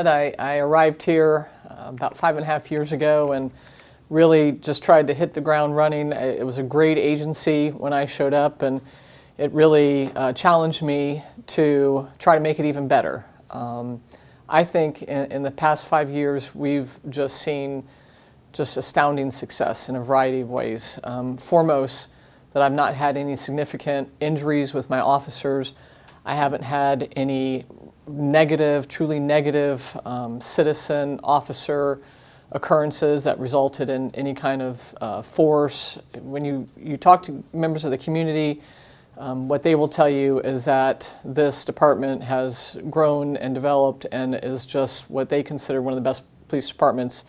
I arrived here about 5.5 years ago and really just tried to hit the ground running. It was a great agency when I showed up, and it really challenged me to try to make it even better. I think in the past 5 years we've just seen just astounding success in a variety of ways. Foremost, that I've not had any significant injuries with my officers. I haven't had any negative, truly negative citizen officer occurrences that resulted in any kind of force. When you talk to members of the community, what they will tell you is that this department has grown and developed and is just what they consider one of the best police departments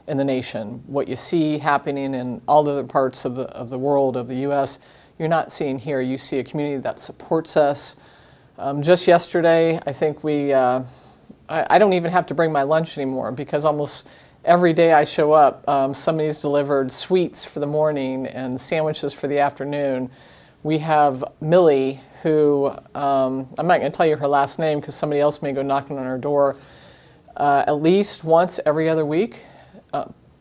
in the nation. What you see happening in all other parts of the world, of the U.S., you're not seeing here. You see a community that supports us. Just yesterday, I think I don't even have to bring my lunch anymore, because almost every day I show up, somebody's delivered sweets for the morning and sandwiches for the afternoon. We have Millie, who, I'm not going to tell you her last name because somebody else may go knocking on her door, at least once every other week,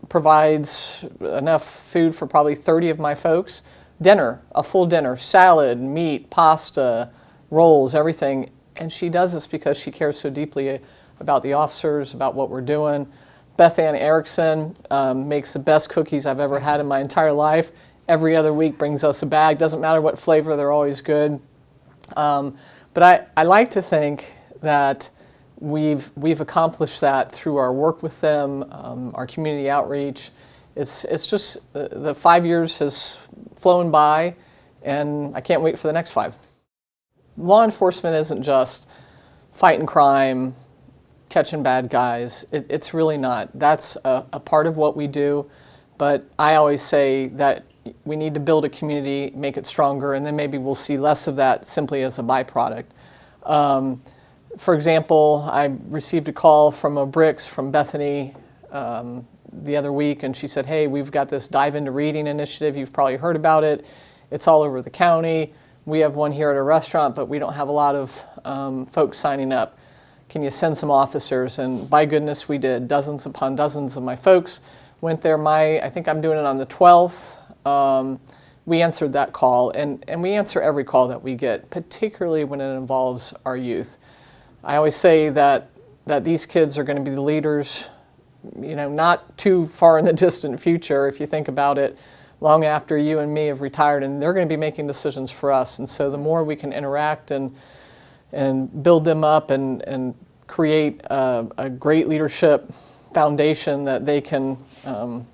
provides enough food for probably 30 of my folks. Dinner, a full dinner, salad, meat, pasta, rolls, everything. And she does this because she cares so deeply about the officers, about what we're doing. Beth Ann Erickson makes the best cookies I've ever had in my entire life. Every other week brings us a bag. Doesn't matter what flavor, they're always good. But I like to think that we've accomplished that through our work with them, our community outreach. It's just the 5 years has flown by, and I can't wait for the next 5. Law enforcement isn't just fighting crime, catching bad guys. It's really not. That's a part of what we do, but I always say that we need to build a community, make it stronger, and then maybe we'll see less of that simply as a byproduct. For example, I received a call from a Bricks from Bethany the other week, and she said, hey, we've got this Dive Into Reading initiative. You've probably heard about it. It's all over the county. We have one here at a restaurant, but we don't have a lot of folks signing up. Can you send some officers? And by goodness, we did. Dozens upon dozens of my folks went there. I think I'm doing it on the 12th. We answered that call, and we answer every call that we get, particularly when it involves our youth. I always say that these kids are going to be the leaders, not too far in the distant future, if you think about it, long after you and me have retired, and they're going to be making decisions for us. And so the more we can interact and build them up and create a great leadership foundation that they can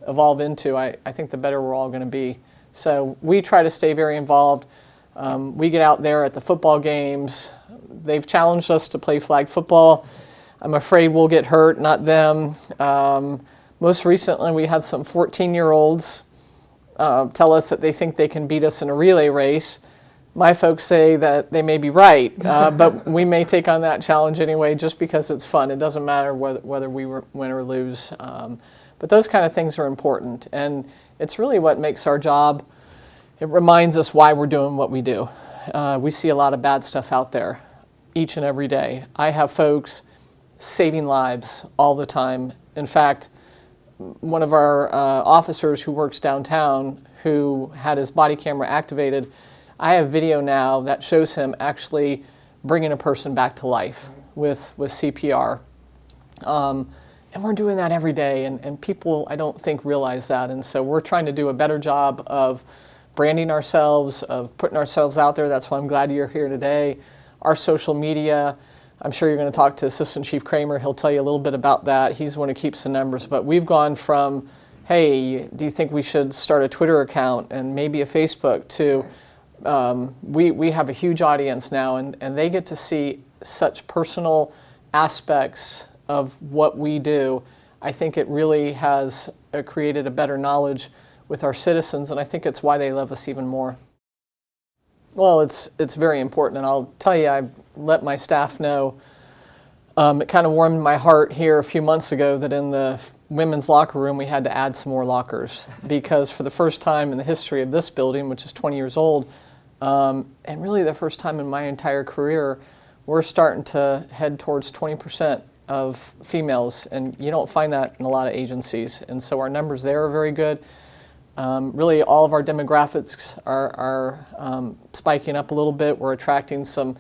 evolve into, I think the better we're all going to be. So we try to stay very involved. We get out there at the football games. They've challenged us to play flag football. I'm afraid we'll get hurt, not them. Most recently, we had some 14-year-olds tell us that they think they can beat us in a relay race. My folks say that they may be right, but we may take on that challenge anyway just because it's fun. It doesn't matter whether we win or lose. But those kind of things are important, and it's really what makes our job. It reminds us why we're doing what we do. We see a lot of bad stuff out there each and every day. I have folks saving lives all the time. In fact, one of our officers who works downtown, who had his body camera activated, I have video now that shows him actually bringing a person back to life with CPR. And we're doing that every day, and people, I don't think, realize that. And so we're trying to do a better job of branding ourselves, of putting ourselves out there. That's why I'm glad you're here today. Our social media, I'm sure you're going to talk to Assistant Chief Kramer. He'll tell you a little bit about that. He's the one who keeps the numbers. But we've gone from, hey, do you think we should start a Twitter account and maybe a Facebook, to we have a huge audience now, and they get to see such personal aspects of what we do. I think it really has created a better knowledge with our citizens, and I think it's why they love us even more. Well, it's very important, and I'll tell you, I let my staff know. It kind of warmed my heart here a few months ago that in the women's locker room we had to add some more lockers, because for the first time in the history of this building, which is 20 years old, and really the first time in my entire career, we're starting to head towards 20% of females, and you don't find that in a lot of agencies. And so our numbers there are very good. Really, all of our demographics are spiking up a little bit. We're attracting some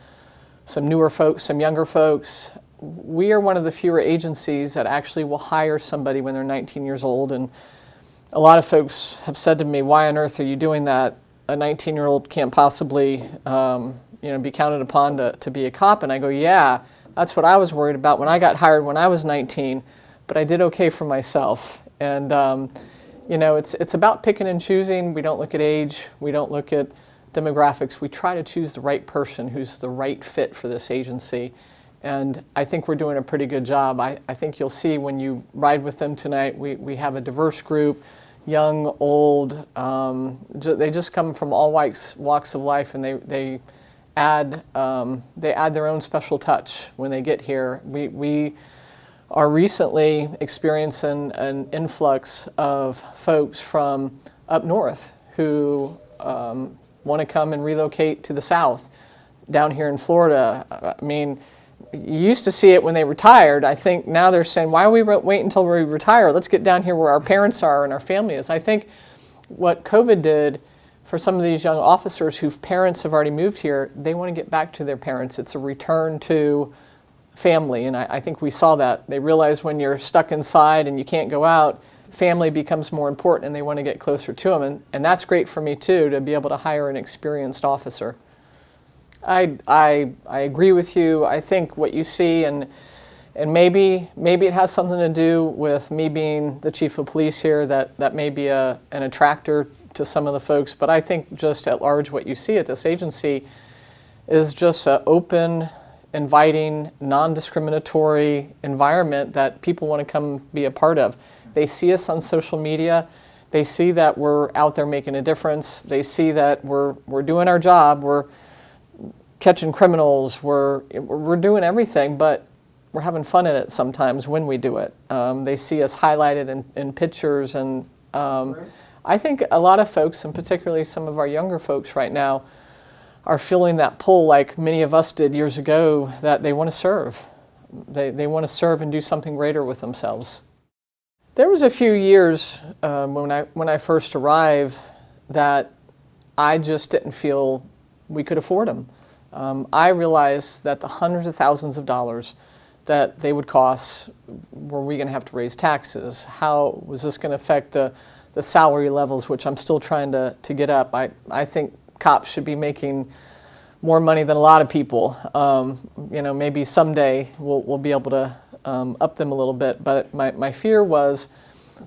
newer folks, some younger folks. We are one of the fewer agencies that actually will hire somebody when they're 19 years old. And a lot of folks have said to me, "Why on earth are you doing that? A 19-year-old can't possibly be counted upon to be a cop." And I go, "Yeah, that's what I was worried about when I got hired when I was 19, but I did okay for myself." And it's about picking and choosing. We don't look at age. We don't look at demographics. We try to choose the right person who's the right fit for this agency. And I think we're doing a pretty good job. I think you'll see when you ride with them tonight, we have a diverse group, young, old. They just come from all walks of life, and they add their own special touch when they get here. We are recently experiencing an influx of folks from up north who want to come and relocate to the south, down here in Florida. I mean, you used to see it when they retired. I think now they're saying, "Why are we wait until we retire? Let's get down here where our parents are and our family is." I think what COVID did for some of these young officers whose parents have already moved here, they want to get back to their parents. It's a return to family, and I think we saw that. They realize when you're stuck inside and you can't go out, family becomes more important, and they want to get closer to them. And that's great for me, too, to be able to hire an experienced officer. I agree with you. I think what you see, and maybe it has something to do with me being the chief of police here, that may be an attractor to some of the folks. But I think just at large what you see at this agency is just an open, inviting, non-discriminatory environment that people want to come be a part of. They see us on social media. They see that we're out there making a difference. They see that we're doing our job. We're catching criminals. We're doing everything, but we're having fun at it sometimes when we do it. They see us highlighted in pictures, and I think a lot of folks, and particularly some of our younger folks right now, are feeling that pull like many of us did years ago, that they want to serve. They want to serve and do something greater with themselves. There was a few years when I first arrived that I just didn't feel we could afford them. I realized that the hundreds of thousands of dollars that they would cost, were we going to have to raise taxes? How was this going to affect the salary levels, which I'm still trying to get up? I think cops should be making more money than a lot of people. Maybe someday we'll be able to up them a little bit. But my fear was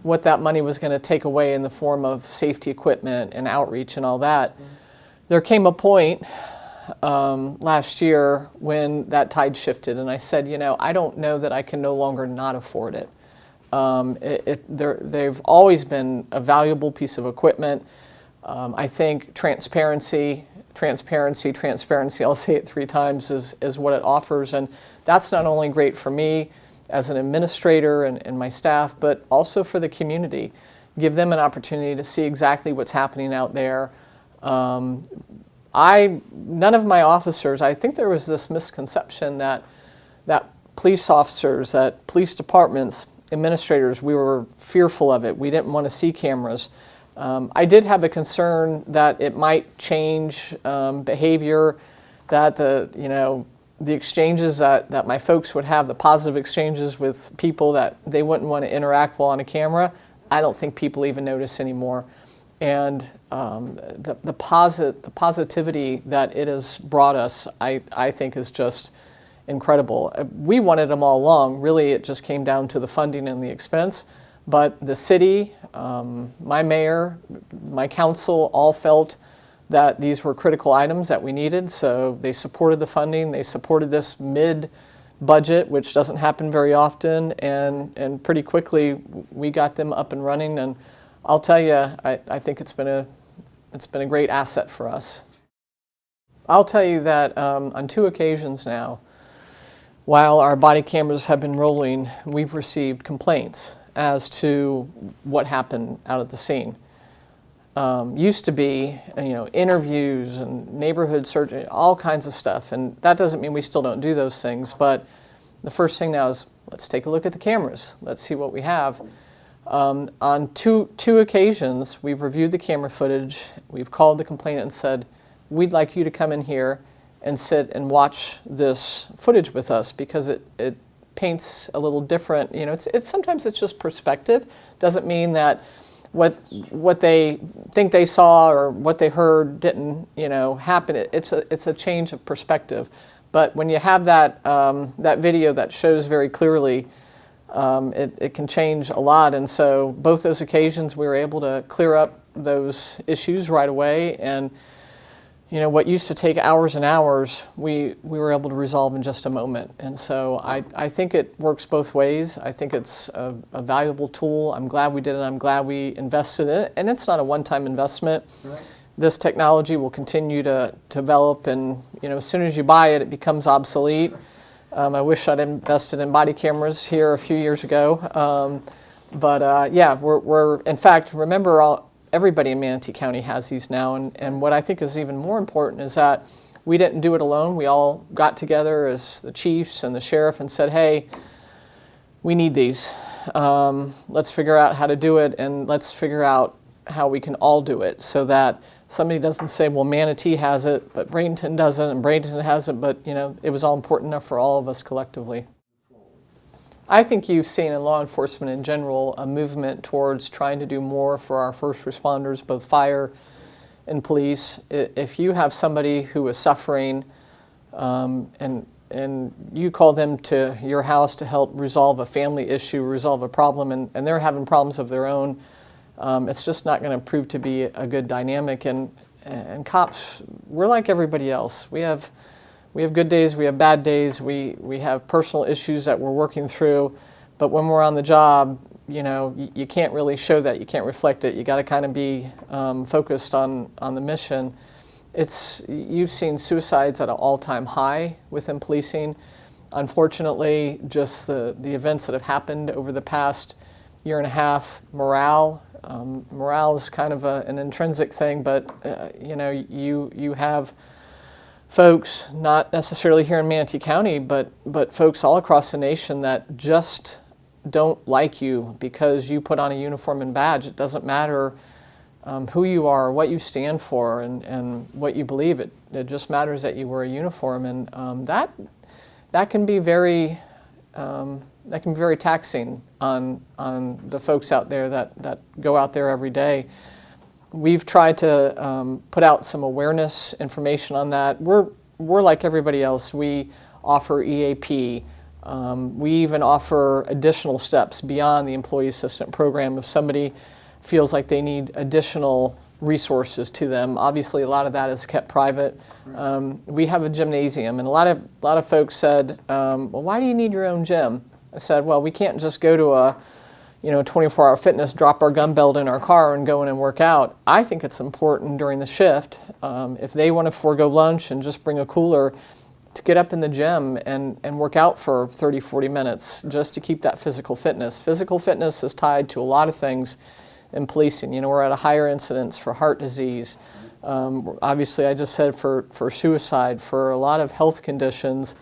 what that money was going to take away in the form of safety equipment and outreach and all that. There came a point last year when that tide shifted, and I said, I don't know that I can no longer not afford it. They've always been a valuable piece of equipment. I think transparency, I'll say it 3 times, is what it offers. And that's not only great for me as an administrator and my staff, but also for the community. Give them an opportunity to see exactly what's happening out there. None of my officers, I think there was this misconception that police officers, that police departments, administrators, we were fearful of it. We didn't want to see cameras. I did have a concern that it might change behavior, that the exchanges that my folks would have, the positive exchanges with people, that they wouldn't want to interact while on a camera. I don't think people even notice anymore. And the positivity that it has brought us, I think, is just incredible. We wanted them all along. Really, it just came down to the funding and the expense. But the city, my mayor, my council all felt that these were critical items that we needed, so they supported the funding. They supported this mid-budget, which doesn't happen very often, and pretty quickly we got them up and running. And I'll tell you, I think it's been a great asset for us. I'll tell you that on 2 occasions now, while our body cameras have been rolling, we've received complaints as to what happened out at the scene. Used to be, interviews and neighborhood search, all kinds of stuff, and that doesn't mean we still don't do those things, but the first thing now is, let's take a look at the cameras. Let's see what we have. On two occasions, we've reviewed the camera footage. We've called the complainant and said, we'd like you to come in here and sit and watch this footage with us, because it paints a little different. You know, it's sometimes it's just perspective. Doesn't mean that what they think they saw or what they heard didn't, you know, happen. It's a change of perspective. But when you have that that video that shows very clearly, it can change a lot. And so both those occasions we were able to clear up those issues right away. And you know, what used to take hours and hours, we were able to resolve in just a moment. And so I think it works both ways. I think it's a valuable tool. I'm glad we did it. I'm glad we invested in it. And it's not a one-time investment. Right. This technology will continue to develop, and you know, as soon as you buy it, it becomes obsolete. I wish I'd invested in body cameras here a few years ago. Yeah, we're in fact, remember, everybody in Manatee County has these now, and what I think is even more important is that we didn't do it alone. We all got together as the chiefs and the sheriff and said, hey, we need these. Let's figure out how to do it, and let's figure out how we can all do it, so that somebody doesn't say, well, Manatee has it, but Bradenton doesn't, and Bradenton hasn't, but you know, it was all important enough for all of us collectively. I think you've seen in law enforcement in general a movement towards trying to do more for our first responders, both fire and police. If you have somebody who is suffering and you call them to your house to help resolve a family issue, resolve a problem, and they're having problems of their own, it's just not going to prove to be a good dynamic. And cops, we're like everybody else. We have good days, we have bad days, we have personal issues that we're working through, but when we're on the job, you know, you can't really show that, you can't reflect it. You got to kind of be focused on the mission. You've seen suicides at an all-time high within policing. Unfortunately, just the events that have happened over the past year and a half, morale is kind of an intrinsic thing, but you know, you have folks, not necessarily here in Manatee County, but folks all across the nation that just don't like you because you put on a uniform and badge. It doesn't matter who you are, what you stand for, and what you believe. It just matters that you wear a uniform, and that can be very taxing on the folks out there that go out there every day. We've tried to put out some awareness information on that. We're like everybody else. We offer EAP. We even offer additional steps beyond the Employee Assistant Program if somebody feels like they need additional resources to them. Obviously, a lot of that is kept private. We have a gymnasium, and a lot of folks said, well, why do you need your own gym? I said, well, we can't just go to a 24-hour fitness, drop our gun belt in our car and go in and work out. I think it's important during the shift, if they want to forego lunch and just bring a cooler, to get up in the gym and work out for 30, 40 minutes just to keep that physical fitness. Physical fitness is tied to a lot of things in policing. You know, we're at a higher incidence for heart disease. Obviously, I just said for suicide, for a lot of health conditions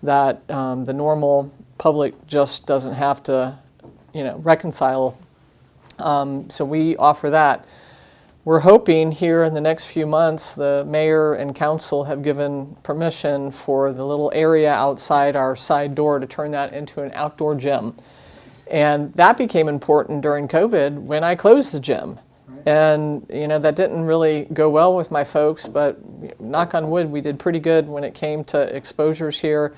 that the normal public just doesn't have to reconcile. So we offer that. We're hoping here in the next few months, the mayor and council have given permission for the little area outside our side door to turn that into an outdoor gym. And that became important during COVID when I closed the gym. And that didn't really go well with my folks, but knock on wood, we did pretty good when it came to exposures here.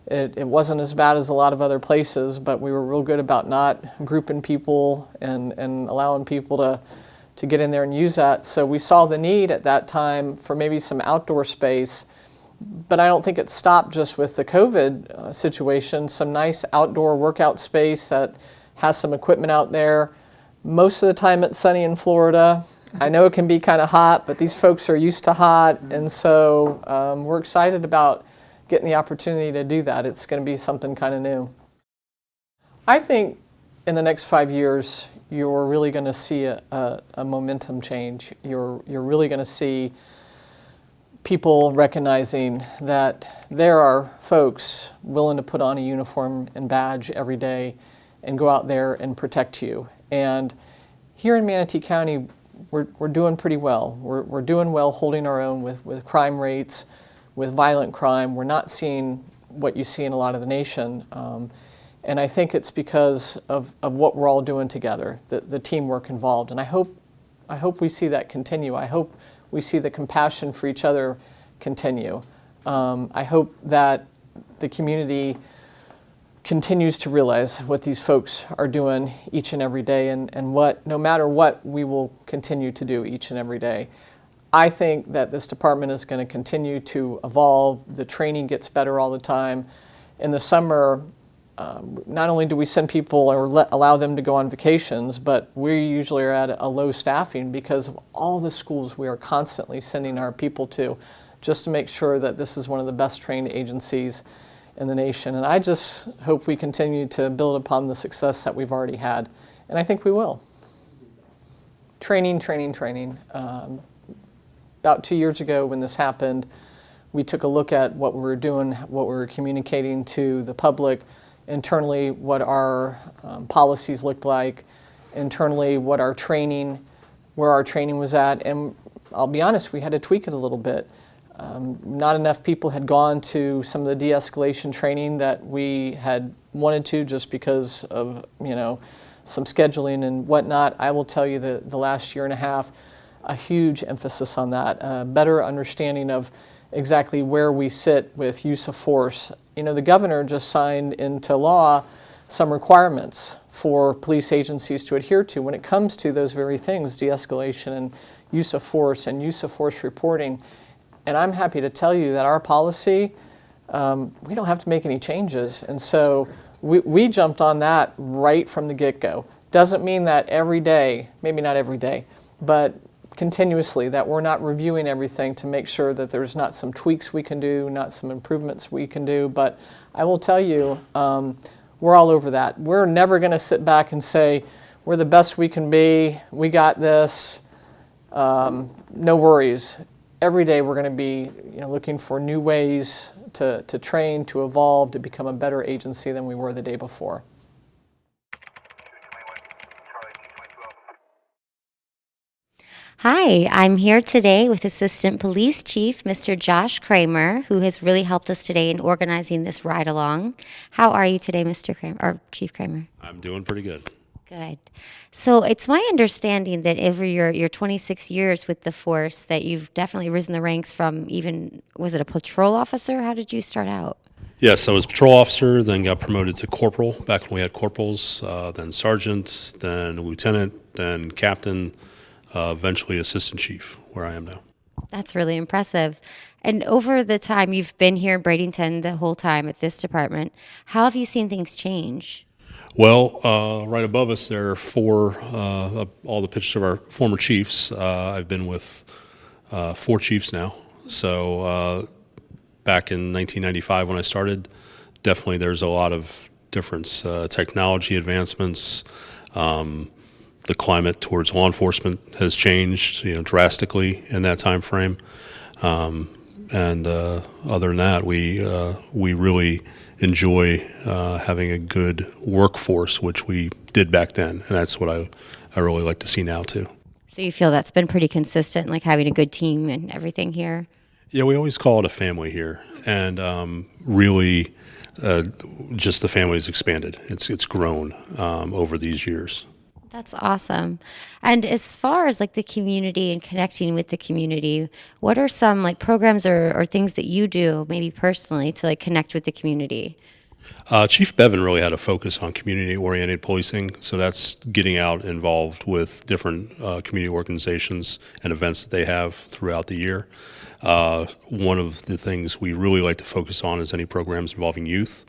It wasn't as bad as a lot of other places, but we were real good about not grouping people and allowing people to get in there and use that. So we saw the need at that time for maybe some outdoor space, but I don't think it stopped just with the COVID situation. Some nice outdoor workout space that has some equipment out there. Most of the time it's sunny in Florida. I know it can be kind of hot, but these folks are used to hot, and so we're excited about getting the opportunity to do that. It's going to be something kind of new. I think in the next 5 years, you're really going to see a momentum change. You're really going to see people recognizing that there are folks willing to put on a uniform and badge every day and go out there and protect you. And here in Manatee County, we're doing pretty well. We're doing well holding our own with crime rates, with violent crime. We're not seeing what you see in a lot of the nation. And I think it's because of what we're all doing together, the teamwork involved. And I hope we see that continue. I hope we see the compassion for each other continue. I hope that the community continues to realize what these folks are doing each and every day, and what, no matter what, we will continue to do each and every day. I think that this department is going to continue to evolve. The training gets better all the time. In the summer, not only do we send people or allow them to go on vacations, but we usually are at a low staffing because of all the schools we are constantly sending our people to, just to make sure that this is one of the best trained agencies in the nation. And I just hope we continue to build upon the success that we've already had. And I think we will. Training, training, training. About 2 years ago when this happened, we took a look at what we were doing, what we were communicating to the public, internally what our policies looked like, internally what our training, where our training was at. And I'll be honest, we had to tweak it a little bit. Not enough people had gone to some of the de-escalation training that we had wanted to, just because of, some scheduling and whatnot. I will tell you that the last year and a half, a huge emphasis on that, a better understanding of exactly where we sit with use of force. The governor just signed into law some requirements for police agencies to adhere to when it comes to those very things, de-escalation and use of force reporting. And I'm happy to tell you that our policy, we don't have to make any changes. And so we jumped on that right from the get-go. Doesn't mean that every day, maybe not every day, but continuously, that we're not reviewing everything to make sure that there's not some tweaks we can do, not some improvements we can do. But I will tell you, we're all over that. We're never going to sit back and say, we're the best we can be, we got this, no worries. Every day we're going to be looking for new ways to train, to evolve, to become a better agency than we were the day before. Hi, I'm here today with Assistant Police Chief, Mr. Josh Kramer, who has really helped us today in organizing this ride along. How are you today, Mr. Kramer, or Chief Kramer? I'm doing pretty good. Good. So it's my understanding that over your 26 years with the force that you've definitely risen the ranks from even, was it a patrol officer? How did you start out? Yes, I was patrol officer, then got promoted to corporal back when we had corporals, then sergeant, then lieutenant, then captain, eventually assistant chief, where I am now. That's really impressive. And over the time you've been here in Bradenton the whole time at this department, how have you seen things change? Well, right above us there are four, all the pictures of our former chiefs. I've been with 4 chiefs now. So back in 1995 when I started, definitely there's a lot of difference. Technology advancements, the climate towards law enforcement has changed, drastically in that time frame. And other than that, we really enjoy having a good workforce, which we did back then, and that's what I really like to see now too. So you feel that's been pretty consistent, like having a good team and everything here? Yeah, we always call it a family here, and really, just the family's expanded. It's grown over these years. That's awesome. And as far as like the community and connecting with the community, what are some like programs or things that you do maybe personally to like connect with the community? Chief Bevan really had a focus on community-oriented policing, so that's getting out involved with different community organizations and events that they have throughout the year. One of the things we really like to focus on is any programs involving youth.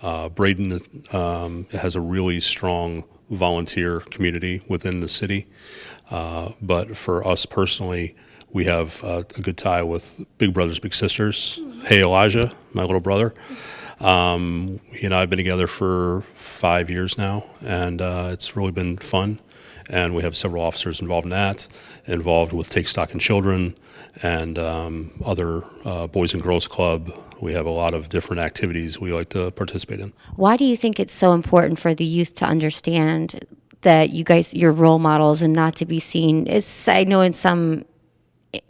Bradenton has a really strong volunteer community within the city, but for us personally, we have a good tie with Big Brothers Big Sisters. Hey Elijah, my little brother. He and I have been together for 5 years now, and it's really been fun. and we have several officers involved in that, involved with Take Stock in Children and other Boys and Girls Club. We have a lot of different activities we like to participate in. Why do you think it's so important for the youth to understand that you guys, you're role models and not to be seen? I know in some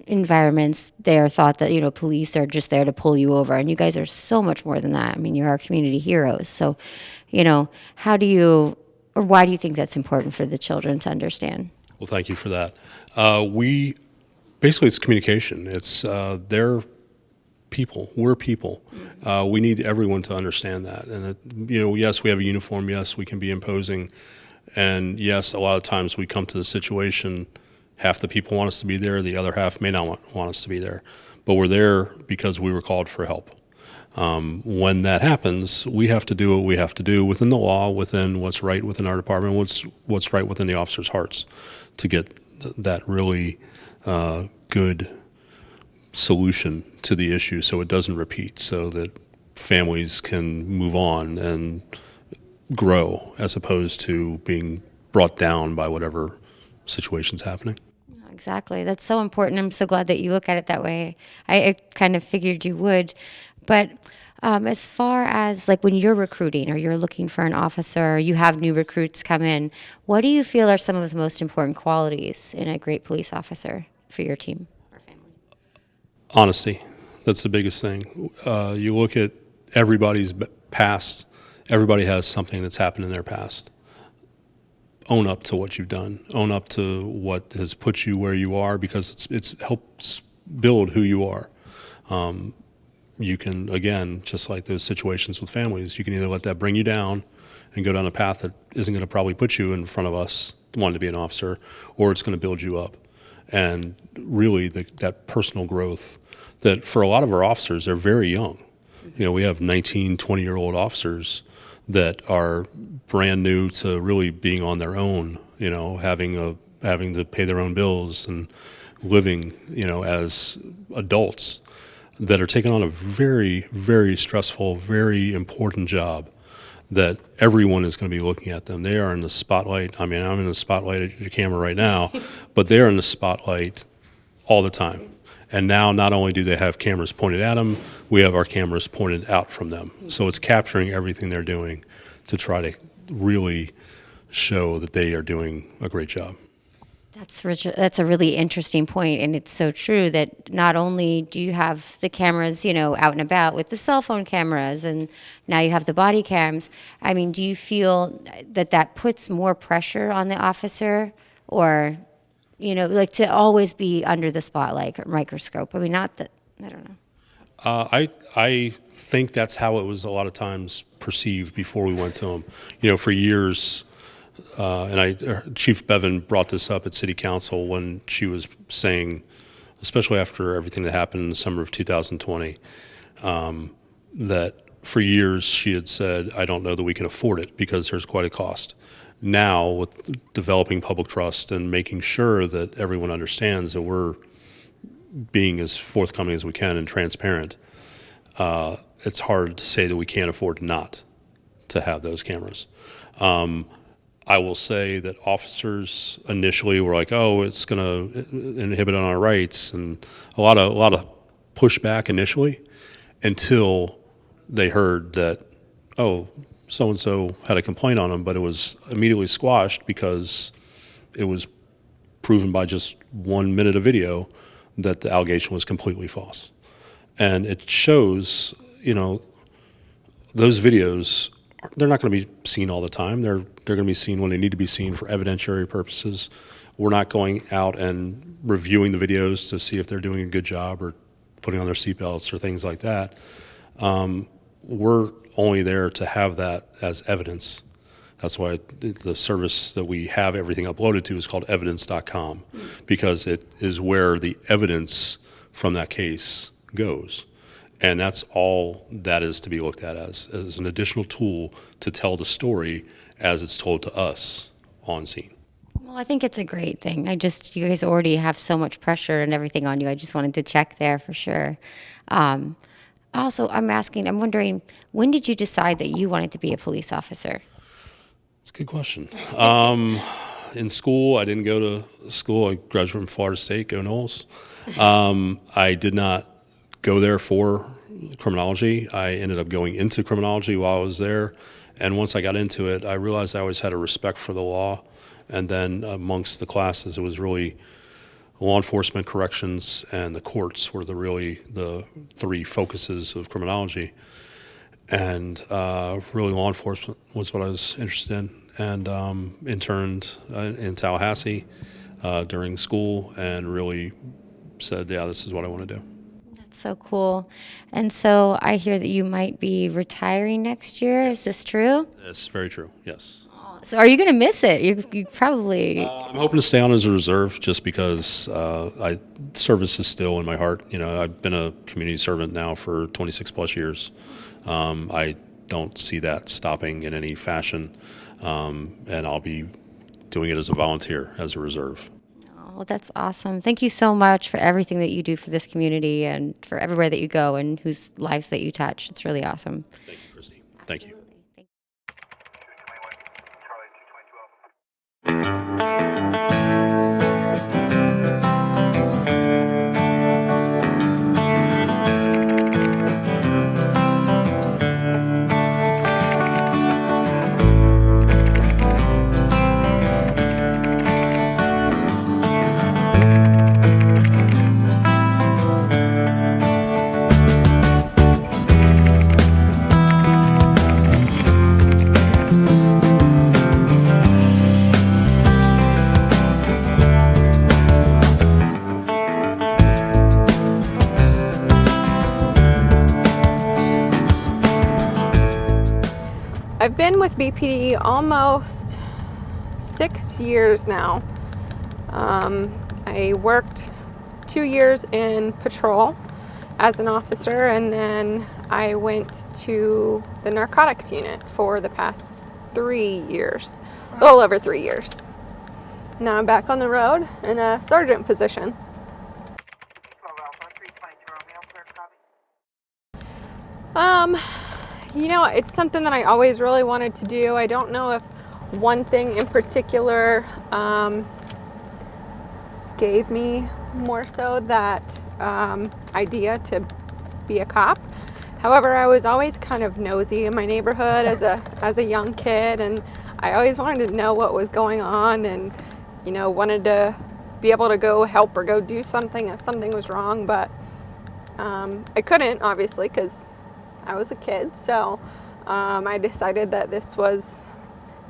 environments they're thought that, police are just there to pull you over, and you guys are so much more than that. I mean, you're our community heroes. So, how do you, or why do you think that's important for the children to understand? Well, thank you for that. Basically, it's communication. It's their people. We're people. We need everyone to understand that. And, yes, we have a uniform. Yes, we can be imposing. And yes, a lot of times we come to the situation, half the people want us to be there, the other half may not want us to be there. But we're there because we were called for help. When that happens, we have to do what we have to do within the law, within what's right within our department, what's right within the officers' hearts to get that really good solution to the issue so it doesn't repeat, so that families can move on and grow as opposed to being brought down by whatever situation's happening. Exactly. That's so important. I'm so glad that you look at it that way. I kind of figured you would. But as far as like when you're recruiting or you're looking for an officer, or you have new recruits come in, what do you feel are some of the most important qualities in a great police officer for your team or family? Honesty. That's the biggest thing. You look at everybody's past. Everybody has something that's happened in their past. Own up to what you've done. Own up to what has put you where you are, because it's helps build who you are. You can, again, just like those situations with families, you can either let that bring you down and go down a path that isn't going to probably put you in front of us wanting to be an officer, or it's going to build you up. And really, that personal growth that for a lot of our officers, they're very young. We have 19, 20-year-old officers that are brand new to really being on their own, having to pay their own bills and living, as adults that are taking on a very, very stressful, very important job that everyone is going to be looking at them. They are in the spotlight. I mean, I'm in the spotlight at your camera right now, but they're in the spotlight all the time. And now not only do they have cameras pointed at them, we have our cameras pointed out from them. So it's capturing everything they're doing to try to really show that they are doing a great job. That's a really interesting point, and it's so true that not only do you have the cameras, out and about with the cell phone cameras, and now you have the body cams. I mean, do you feel that puts more pressure on the officer, or, like to always be under the spotlight or microscope? I mean, not that, I don't know. I think that's how it was a lot of times perceived before we went to them. For years, and Chief Bevan brought this up at City Council when she was saying, especially after everything that happened in the summer of 2020, that for years she had said, I don't know that we can afford it because there's quite a cost. Now, with developing public trust and making sure that everyone understands that we're being as forthcoming as we can and transparent, it's hard to say that we can't afford not to have those cameras. I will say that officers initially were like, "Oh, it's going to inhibit on our rights," and a lot of pushback initially, until they heard that, "Oh, so and so had a complaint on them," but it was immediately squashed because it was proven by just 1 minute of video that the allegation was completely false. And it shows, those videos, they're not going to be seen all the time. They're going to be seen when they need to be seen for evidentiary purposes. We're not going out and reviewing the videos to see if they're doing a good job or putting on their seatbelts or things like that. We're only there to have that as evidence. That's why the service that we have everything uploaded to is called evidence.com, because it is where the evidence from that case goes. And that's all that is to be looked at as an additional tool to tell the story as it's told to us on scene. Well, I think it's a great thing. You guys already have so much pressure and everything on you. I just wanted to check there for sure. Also, I'm wondering, when did you decide that you wanted to be a police officer? It's a good question. In school, I didn't go to school. I graduated from Florida State, go Noles. I did not go there for criminology. I ended up going into criminology while I was there. And once I got into it, I realized I always had a respect for the law. And then amongst the classes, it was really law enforcement, corrections, and the courts were the three focuses of criminology. And really law enforcement was what I was interested in. And interned in Tallahassee during school and really said, yeah, this is what I want to do. That's so cool. And so I hear that you might be retiring next year. Is this true? It's very true, yes. So are you going to miss it? You probably... I'm hoping to stay on as a reserve just because service is still in my heart. You know, I've been a community servant now for 26 plus years. I don't see that stopping in any fashion, and I'll be doing it as a volunteer, as a reserve. Oh, that's awesome. Thank you so much for everything that you do for this community and for everywhere that you go and whose lives that you touch. It's really awesome. Thank you, Christy. Thank you. I've been with BPD almost 6 years now. I worked 2 years in patrol as an officer, and then I went to the narcotics unit for the past 3 years, a little over 3 years. Now I'm back on the road in a sergeant position. You know, it's something that I always really wanted to do. I don't know if one thing in particular gave me more so that idea to be a cop. However, I was always kind of nosy in my neighborhood as a young kid, and I always wanted to know what was going on, and you know, wanted to be able to go help or go do something if something was wrong, but I couldn't, obviously, because I was a kid. So I decided that this was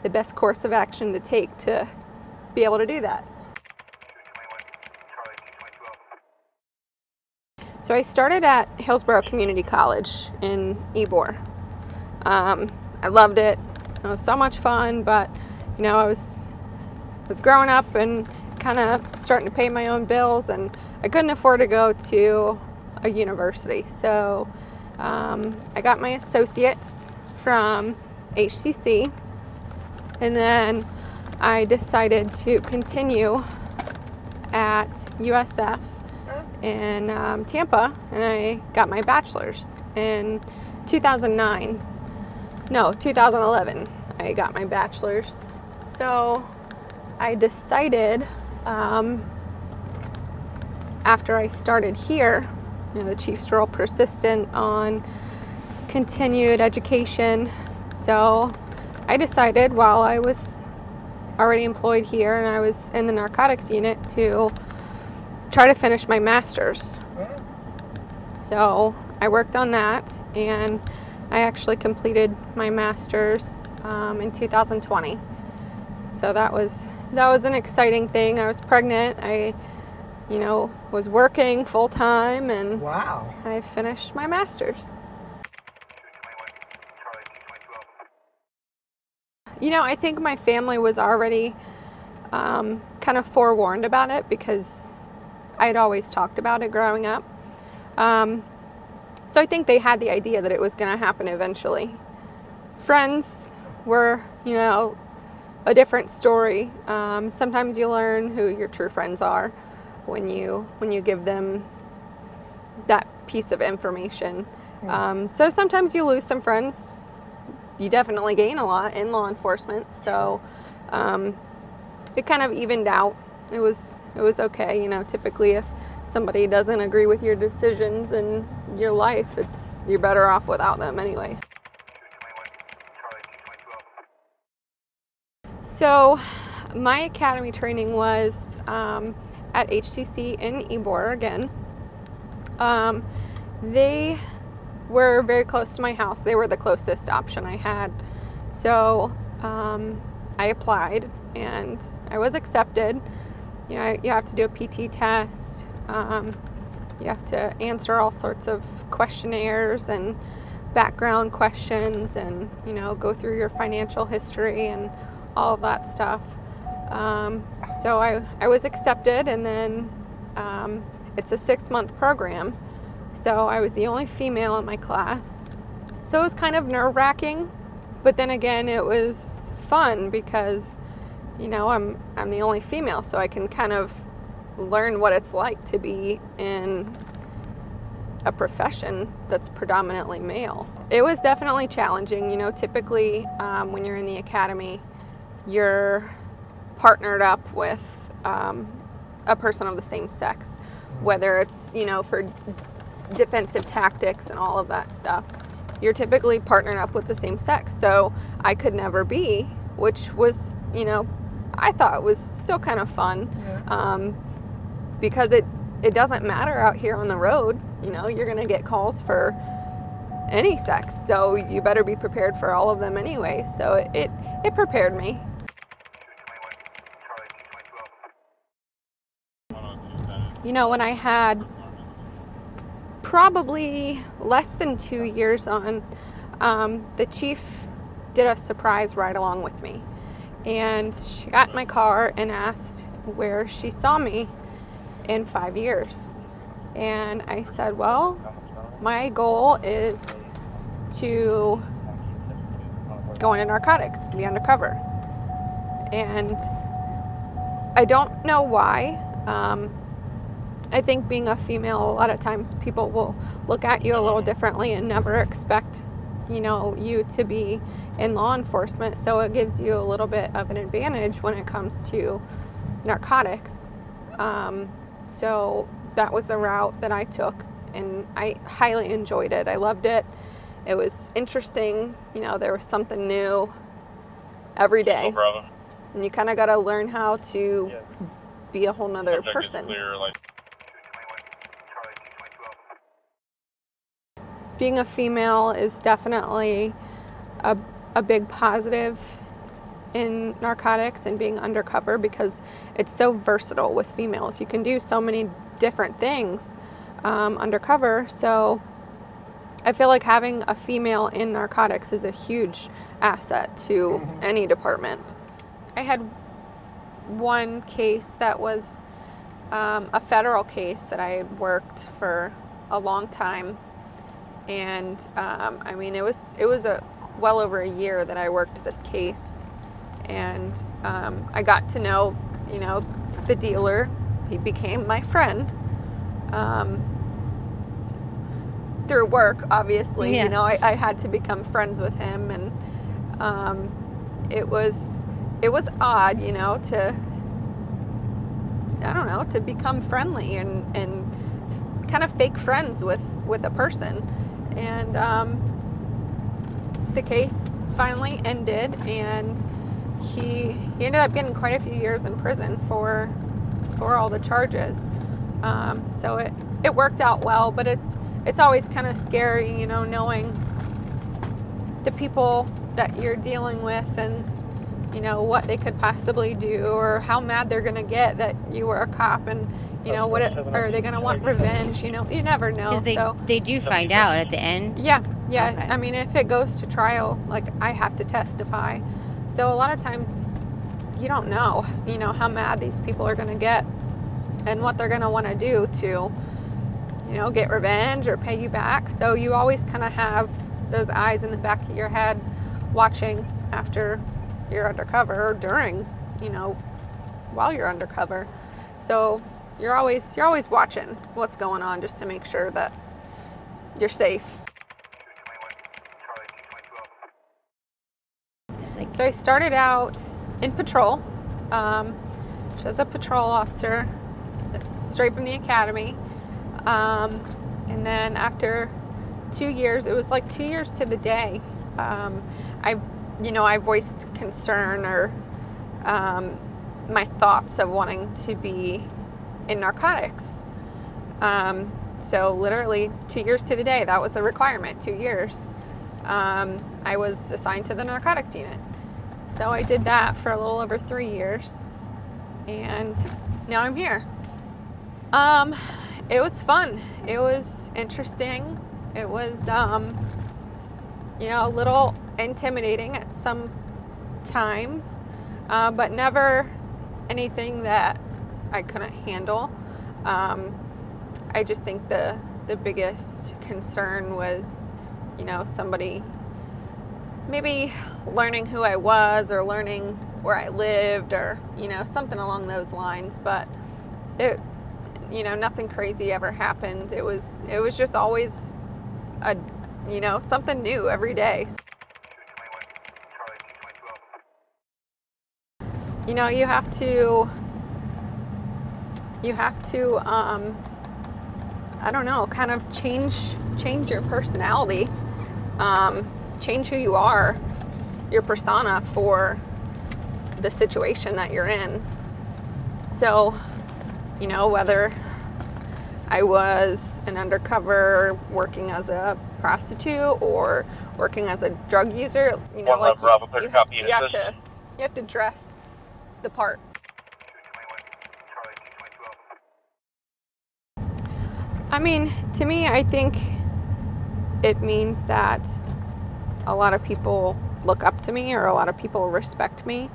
the best course of action to take to be able to do that. So I started at Hillsborough Community College in Ybor. I loved it. It was so much fun, but you know, I was growing up and kind of starting to pay my own bills, and I couldn't afford to go to a university. So I got my associates from HCC, and then I decided to continue at USF in Tampa, and I got my bachelor's in 2011. I got my bachelor's. So I decided after I started here, you know, the chiefs were all persistent on continued education. So I decided while I was already employed here and I was in the narcotics unit to try to finish my master's. So I worked on that, and I actually completed my master's in 2020. So that was an exciting thing. I was pregnant. I was working full time, and wow, I finished my master's. You know, I think my family was already kind of forewarned about it because I had always talked about it growing up. So I think they had the idea that it was going to happen eventually. Friends were, you know, a different story. Sometimes you learn who your true friends are when you give them that piece of information. So sometimes you lose some friends. You definitely gain a lot in law enforcement. So it kind of evened out. It was okay. You know, typically if somebody doesn't agree with your decisions in your life, you're better off without them anyways. So my academy training was at HTC in Ybor again. They were very close to my house. They were the closest option I had. So I applied and I was accepted. You know, you have to do a PT test. You have to answer all sorts of questionnaires and background questions and, you know, go through your financial history and all of that stuff. So I was accepted, and then it's a 6-month program. So I was the only female in my class. So it was kind of nerve-wracking, but then again, it was fun because, you know, I'm the only female, so I can kind of learn what it's like to be in a profession that's predominantly male. It was definitely challenging. You know, typically when you're in the academy, you're partnered up with a person of the same sex, whether it's, you know, for defensive tactics and all of that stuff. You're typically partnered up with the same sex, so I could never be, which was, you know, I thought was still kind of fun, because it doesn't matter out here on the road. You know, you're gonna get calls for any sex, so you better be prepared for all of them anyway. So it prepared me. You know, when I had probably less than 2 years on, the chief did a surprise ride along with me. And she got in my car and asked where she saw me in 5 years. And I said, well, my goal is to go into narcotics, be undercover. And I don't know why. I think being a female, a lot of times people will look at you a little differently and never expect, you know, you to be in law enforcement. So it gives you a little bit of an advantage when it comes to narcotics. So that was the route that I took, and I highly enjoyed it. I loved it. It was interesting. You know, there was something new every day. And you kind of got to learn how to be a whole nother person. Being a female is definitely a big positive in narcotics and being undercover, because it's so versatile with females. You can do so many different things undercover. So I feel like having a female in narcotics is a huge asset to any department. I had one case that was a federal case that I had worked for a long time. And I mean, it was well over a year that I worked this case. And I got to know, you know, the dealer. He became my friend through work, obviously. Yeah. You know, I had to become friends with him, and it was odd, you know, to become friendly and kind of fake friends with a person. And the case finally ended, and he ended up getting quite a few years in prison for all the charges. So it worked out well, but it's always kind of scary, you know, knowing the people that you're dealing with and, you know, what they could possibly do or how mad they're going to get that you were a cop, and, you know, are they going to want revenge? You know, you never know. Because they do find out at the end. Yeah. Okay. I mean, if it goes to trial, like, I have to testify. So a lot of times you don't know, you know, how mad these people are going to get and what they're going to want to do to, you know, get revenge or pay you back. So you always kind of have those eyes in the back of your head watching after you're undercover or during, you know, while you're undercover. So you're always watching what's going on just to make sure that you're safe. So I started out in patrol. as a patrol officer, straight from the academy. And then after 2 years, it was like 2 years to the day, I voiced concern or my thoughts of wanting to be in narcotics. So literally 2 years to the day, that was a requirement, 2 years. I was assigned to the narcotics unit. So I did that for a little over 3 years, and now I'm here. It was fun. It was interesting. It was, a little intimidating at some times, but never anything that I couldn't handle. I just think the biggest concern was, somebody maybe learning who I was or learning where I lived or, something along those lines. But it, nothing crazy ever happened. It was just always something new every day. You have to I don't know, kind of change your personality, change who you are, your persona for the situation that you're in. So, whether I was an undercover working as a prostitute or working as a drug user, you have to dress the part. I mean, to me, I think it means that a lot of people look up to me or a lot of people respect me,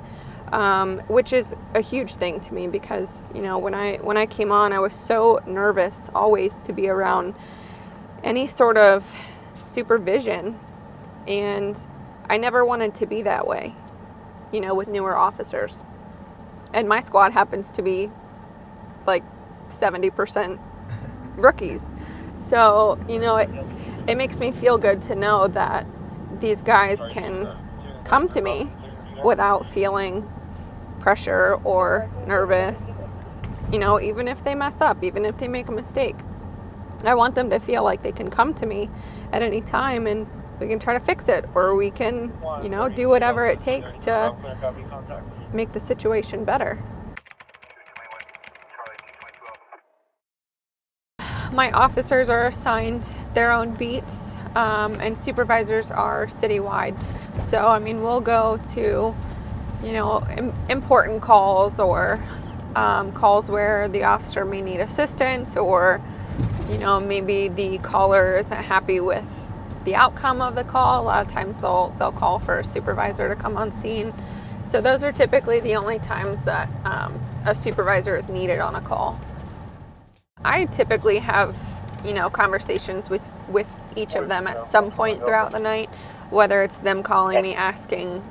which is a huge thing to me because, when I came on, I was so nervous always to be around any sort of supervision, and I never wanted to be that way, with newer officers. And my squad happens to be like 70% rookies. So, it makes me feel good to know that these guys can come to me without feeling pressure or nervous, even if they mess up, even if they make a mistake. I want them to feel like they can come to me at any time and we can try to fix it, or we can, do whatever it takes to make the situation better. My officers are assigned their own beats, and supervisors are citywide. So, we'll go to, important calls or calls where the officer may need assistance, or, maybe the caller isn't happy with the outcome of the call. A lot of times they'll call for a supervisor to come on scene. So those are typically the only times that a supervisor is needed on a call. I typically have, conversations with each of them at some point throughout the night, whether it's them calling me asking,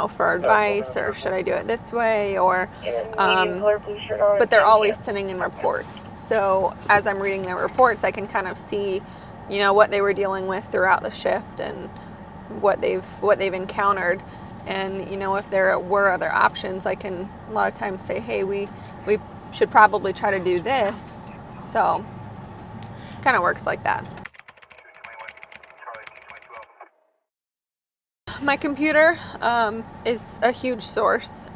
for advice or should I do it this way, or, but they're always sending in reports. So as I'm reading their reports, I can kind of see, what they were dealing with throughout the shift and what they've encountered. And, if there were other options, I can a lot of times say, hey, we should probably try to do this. So kind of works like that. My computer is a huge source.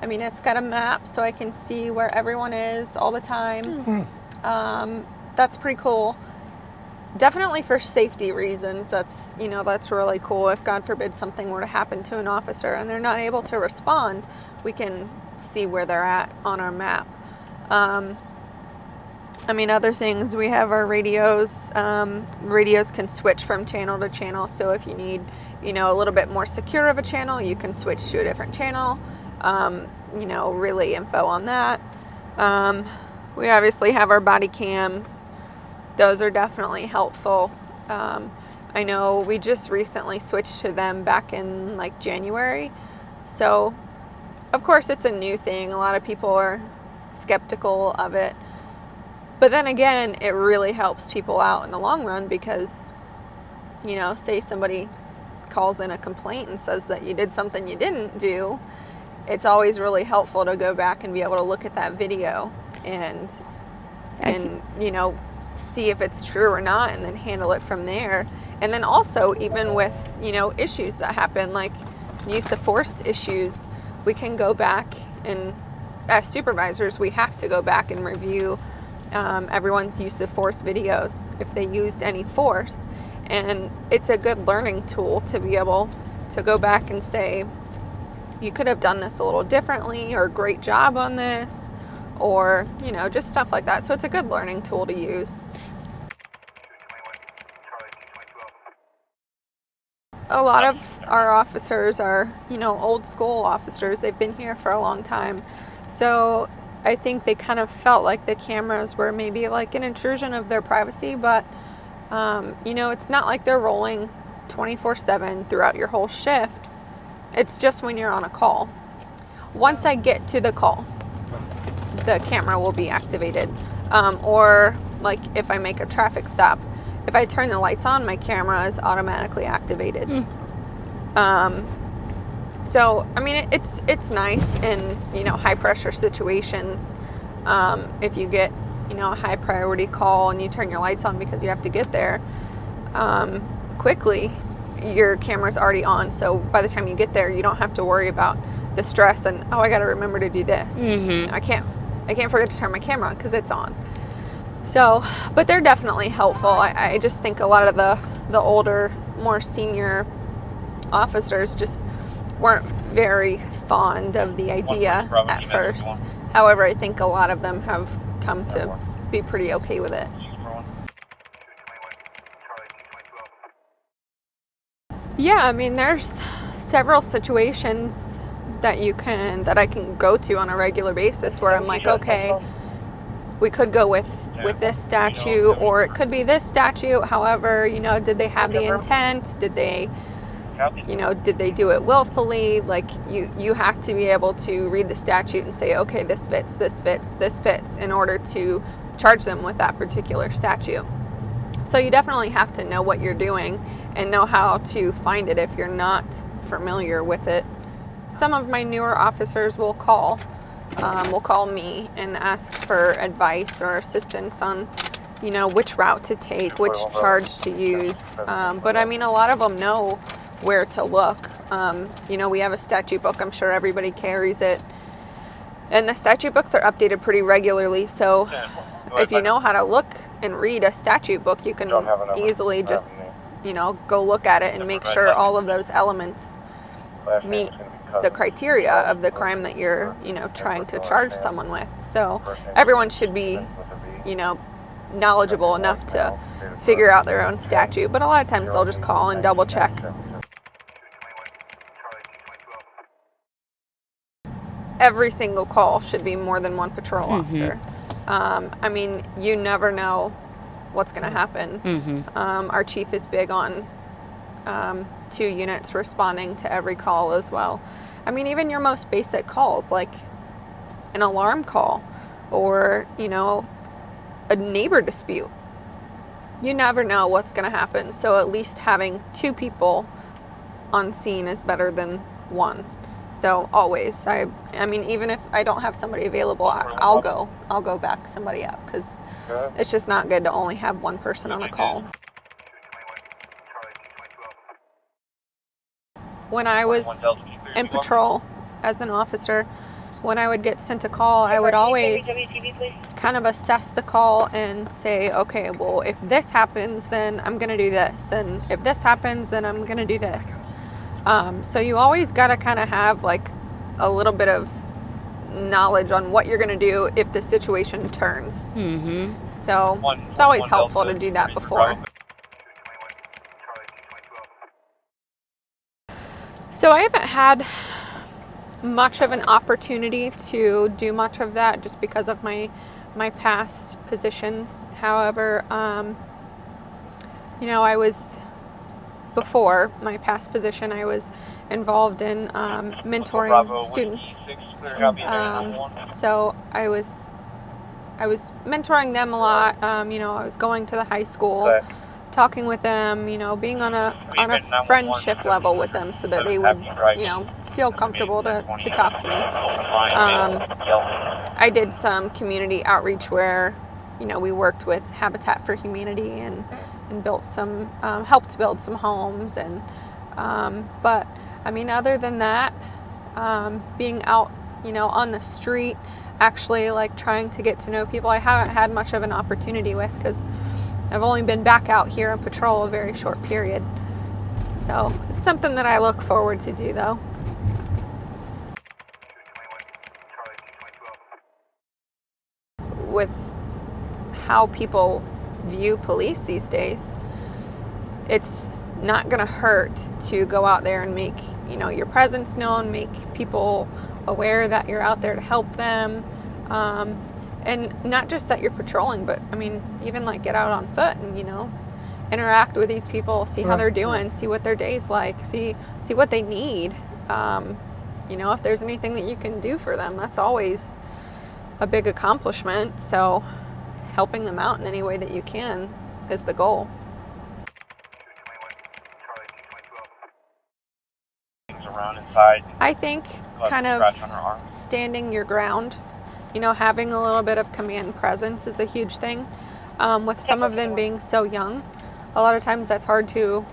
It's got a map so I can see where everyone is all the time. That's pretty cool. Definitely for safety reasons, that's really cool. If God forbid something were to happen to an officer and they're not able to respond, we can see where they're at on our map. Other things, we have our radios. Radios can switch from channel to channel, so if you need, a little bit more secure of a channel, you can switch to a different channel. Relay info on that. We obviously have our body cams. Those are definitely helpful. I know we just recently switched to them back in January. So, of course, it's a new thing. A lot of people are skeptical of it. But then again, it really helps people out in the long run because, say somebody calls in a complaint and says that you did something you didn't do, it's always really helpful to go back and be able to look at that video and you know, see if it's true or not, and then handle it from there. And then also, even with, you know, issues that happen, like use of force issues, we can go back, and as supervisors, we have to go back and review everyone's use of force videos if they used any force. And it's a good learning tool to be able to go back and say, you could have done this a little differently, or great job on this, or, you know, just stuff like that. So it's a good learning tool to use. A lot of our officers are, you know, old school officers. They've been here for a long time. So I think they kind of felt like the cameras were maybe like an intrusion of their privacy, but, you know, it's not like they're rolling 24/7 throughout your whole shift. It's just when you're on a call. Once I get to the call, the camera will be activated. Or like if I make a traffic stop, if I turn the lights on, my camera is automatically activated. So, I mean, it's nice in, you know, high pressure situations. If you get, you know, a high priority call and you turn your lights on because you have to get there quickly, your camera's already on. So by the time you get there, you don't have to worry about the stress and, oh, I got to remember to do this. I can't forget to turn my camera on because it's on. So, but they're definitely helpful. I just think a lot of the older, more senior officers just weren't very fond of the idea at first. However, I think a lot of them have come to be pretty okay with it. Yeah, I mean, there's several situations that I can go to on a regular basis where I'm like, okay, we could go with this statute, or it could be this statute. However, you know, did they have the intent? Did they do it willfully? Like, you have to be able to read the statute and say, okay, this fits, this fits, this fits, in order to charge them with that particular statute. So you definitely have to know what you're doing and know how to find it if you're not familiar with it. Some of my newer officers will call me and ask for advice or assistance on, you know, which route to take, which charge to use. But I mean, a lot of them know where to look. You know, we have a statute book. I'm sure everybody carries it. And the statute books are updated pretty regularly. So if you know how to look and read a statute book, you can easily just, you know, go look at it and make sure all of those elements meet the criteria of the crime that you're, you know, trying to charge someone with. So everyone should be, you know, knowledgeable enough to figure out their own statute, but a lot of times they'll just call and double check. Every single call should be more than one patrol officer. I mean, you never know what's going to happen. Our chief is big on 2 units responding to every call as well. I mean, even your most basic calls, like an alarm call or, you know, a neighbor dispute. You never know what's going to happen. So at least having 2 people on scene is better than 1. So always, I mean, even if I don't have somebody available, I'll go back somebody up, because it's just not good to only have 1 person on a call. When I was in patrol as an officer, when I would get sent a call, I would always kind of assess the call and say, okay, well, if this happens, then I'm going to do this. And if this happens, then I'm going to do this. So you always got to kind of have like a little bit of knowledge on what you're going to do if the situation turns. So it's always helpful to do that before. So I haven't had much of an opportunity to do much of that just because of my past positions. However, you know, before my past position, I was involved in mentoring students. So I was mentoring them a lot. You know, I was going to the high school, talking with them, you know, being on a friendship level with them so that they would, you know, feel comfortable to talk to me. I did some community outreach where, we worked with Habitat for Humanity and built some, helped build some homes. And, but I mean, other than that, being out, on the street, actually like trying to get to know people, I haven't had much of an opportunity with, because I've only been back out here on patrol a very short period. So it's something that I look forward to do, though. With how people view police these days, it's not going to hurt to go out there and make, your presence known, make people aware that you're out there to help them. And not just that you're patrolling, but I mean, even like get out on foot and, interact with these people, see how they're doing, see what their day's like, see what they need. If there's anything that you can do for them, that's always a big accomplishment. So helping them out in any way that you can is the goal. I think kind of standing your ground, having a little bit of command presence is a huge thing. With some of them being so young, a lot of times that's hard to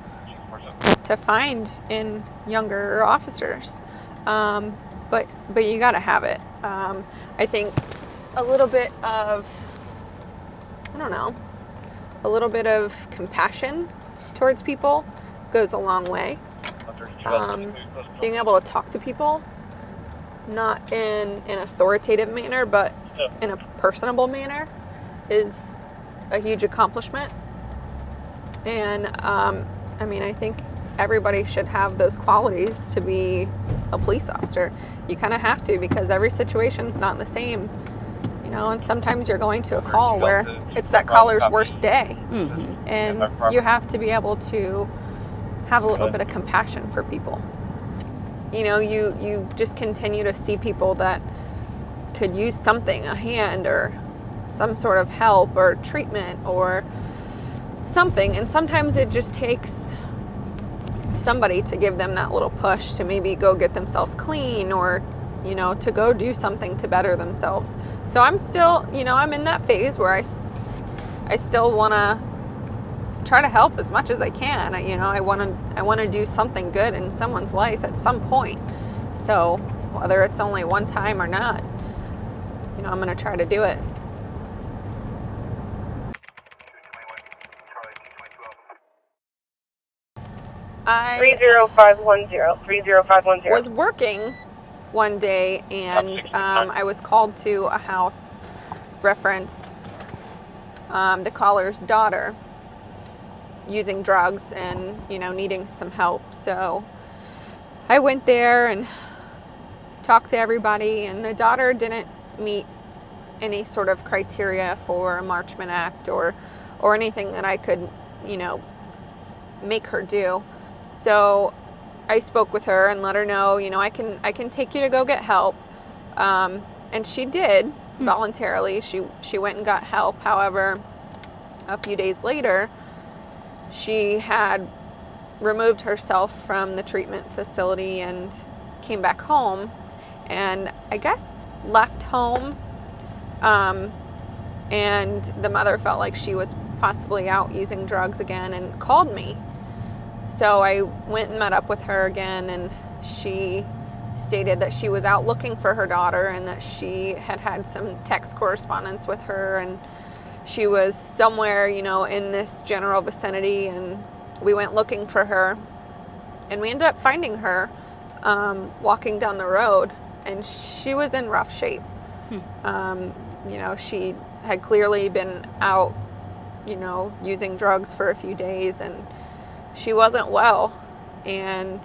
find in younger officers. But you got to have it. I think a little bit of, a little bit of compassion towards people goes a long way. Being able to talk to people, not in an authoritative manner, but in a personable manner, is a huge accomplishment. And I think everybody should have those qualities to be a police officer. You kind of have to, because every situation's not the same, and sometimes you're going to a call where it's that caller's worst day. Mm-hmm. And you have to be able to have a little bit of compassion for people. You just continue to see people that could use something, a hand or some sort of help or treatment or something. And sometimes it just takes somebody to give them that little push to maybe go get themselves clean or, to go do something to better themselves. So I'm still, I'm in that phase where I still want to try to help as much as I can. I want to do something good in someone's life at some point. So whether it's only one time or not, I'm going to try to do it. I 30510 was working one day and I was called to a house reference the caller's daughter using drugs and needing some help. So I went there and talked to everybody, and the daughter didn't meet any sort of criteria for a Marchman Act or anything that I could make her do. So I spoke with her and let her know, I can take you to go get help. And she did voluntarily. She went and got help. However, a few days later, she had removed herself from the treatment facility and came back home, and I guess left home. And the mother felt like she was possibly out using drugs again and called me. So I went and met up with her again, and she stated that she was out looking for her daughter and that she had had some text correspondence with her, and she was somewhere, in this general vicinity, and we went looking for her, and we ended up finding her walking down the road, and she was in rough shape. She had clearly been out, using drugs for a few days, and she wasn't well, and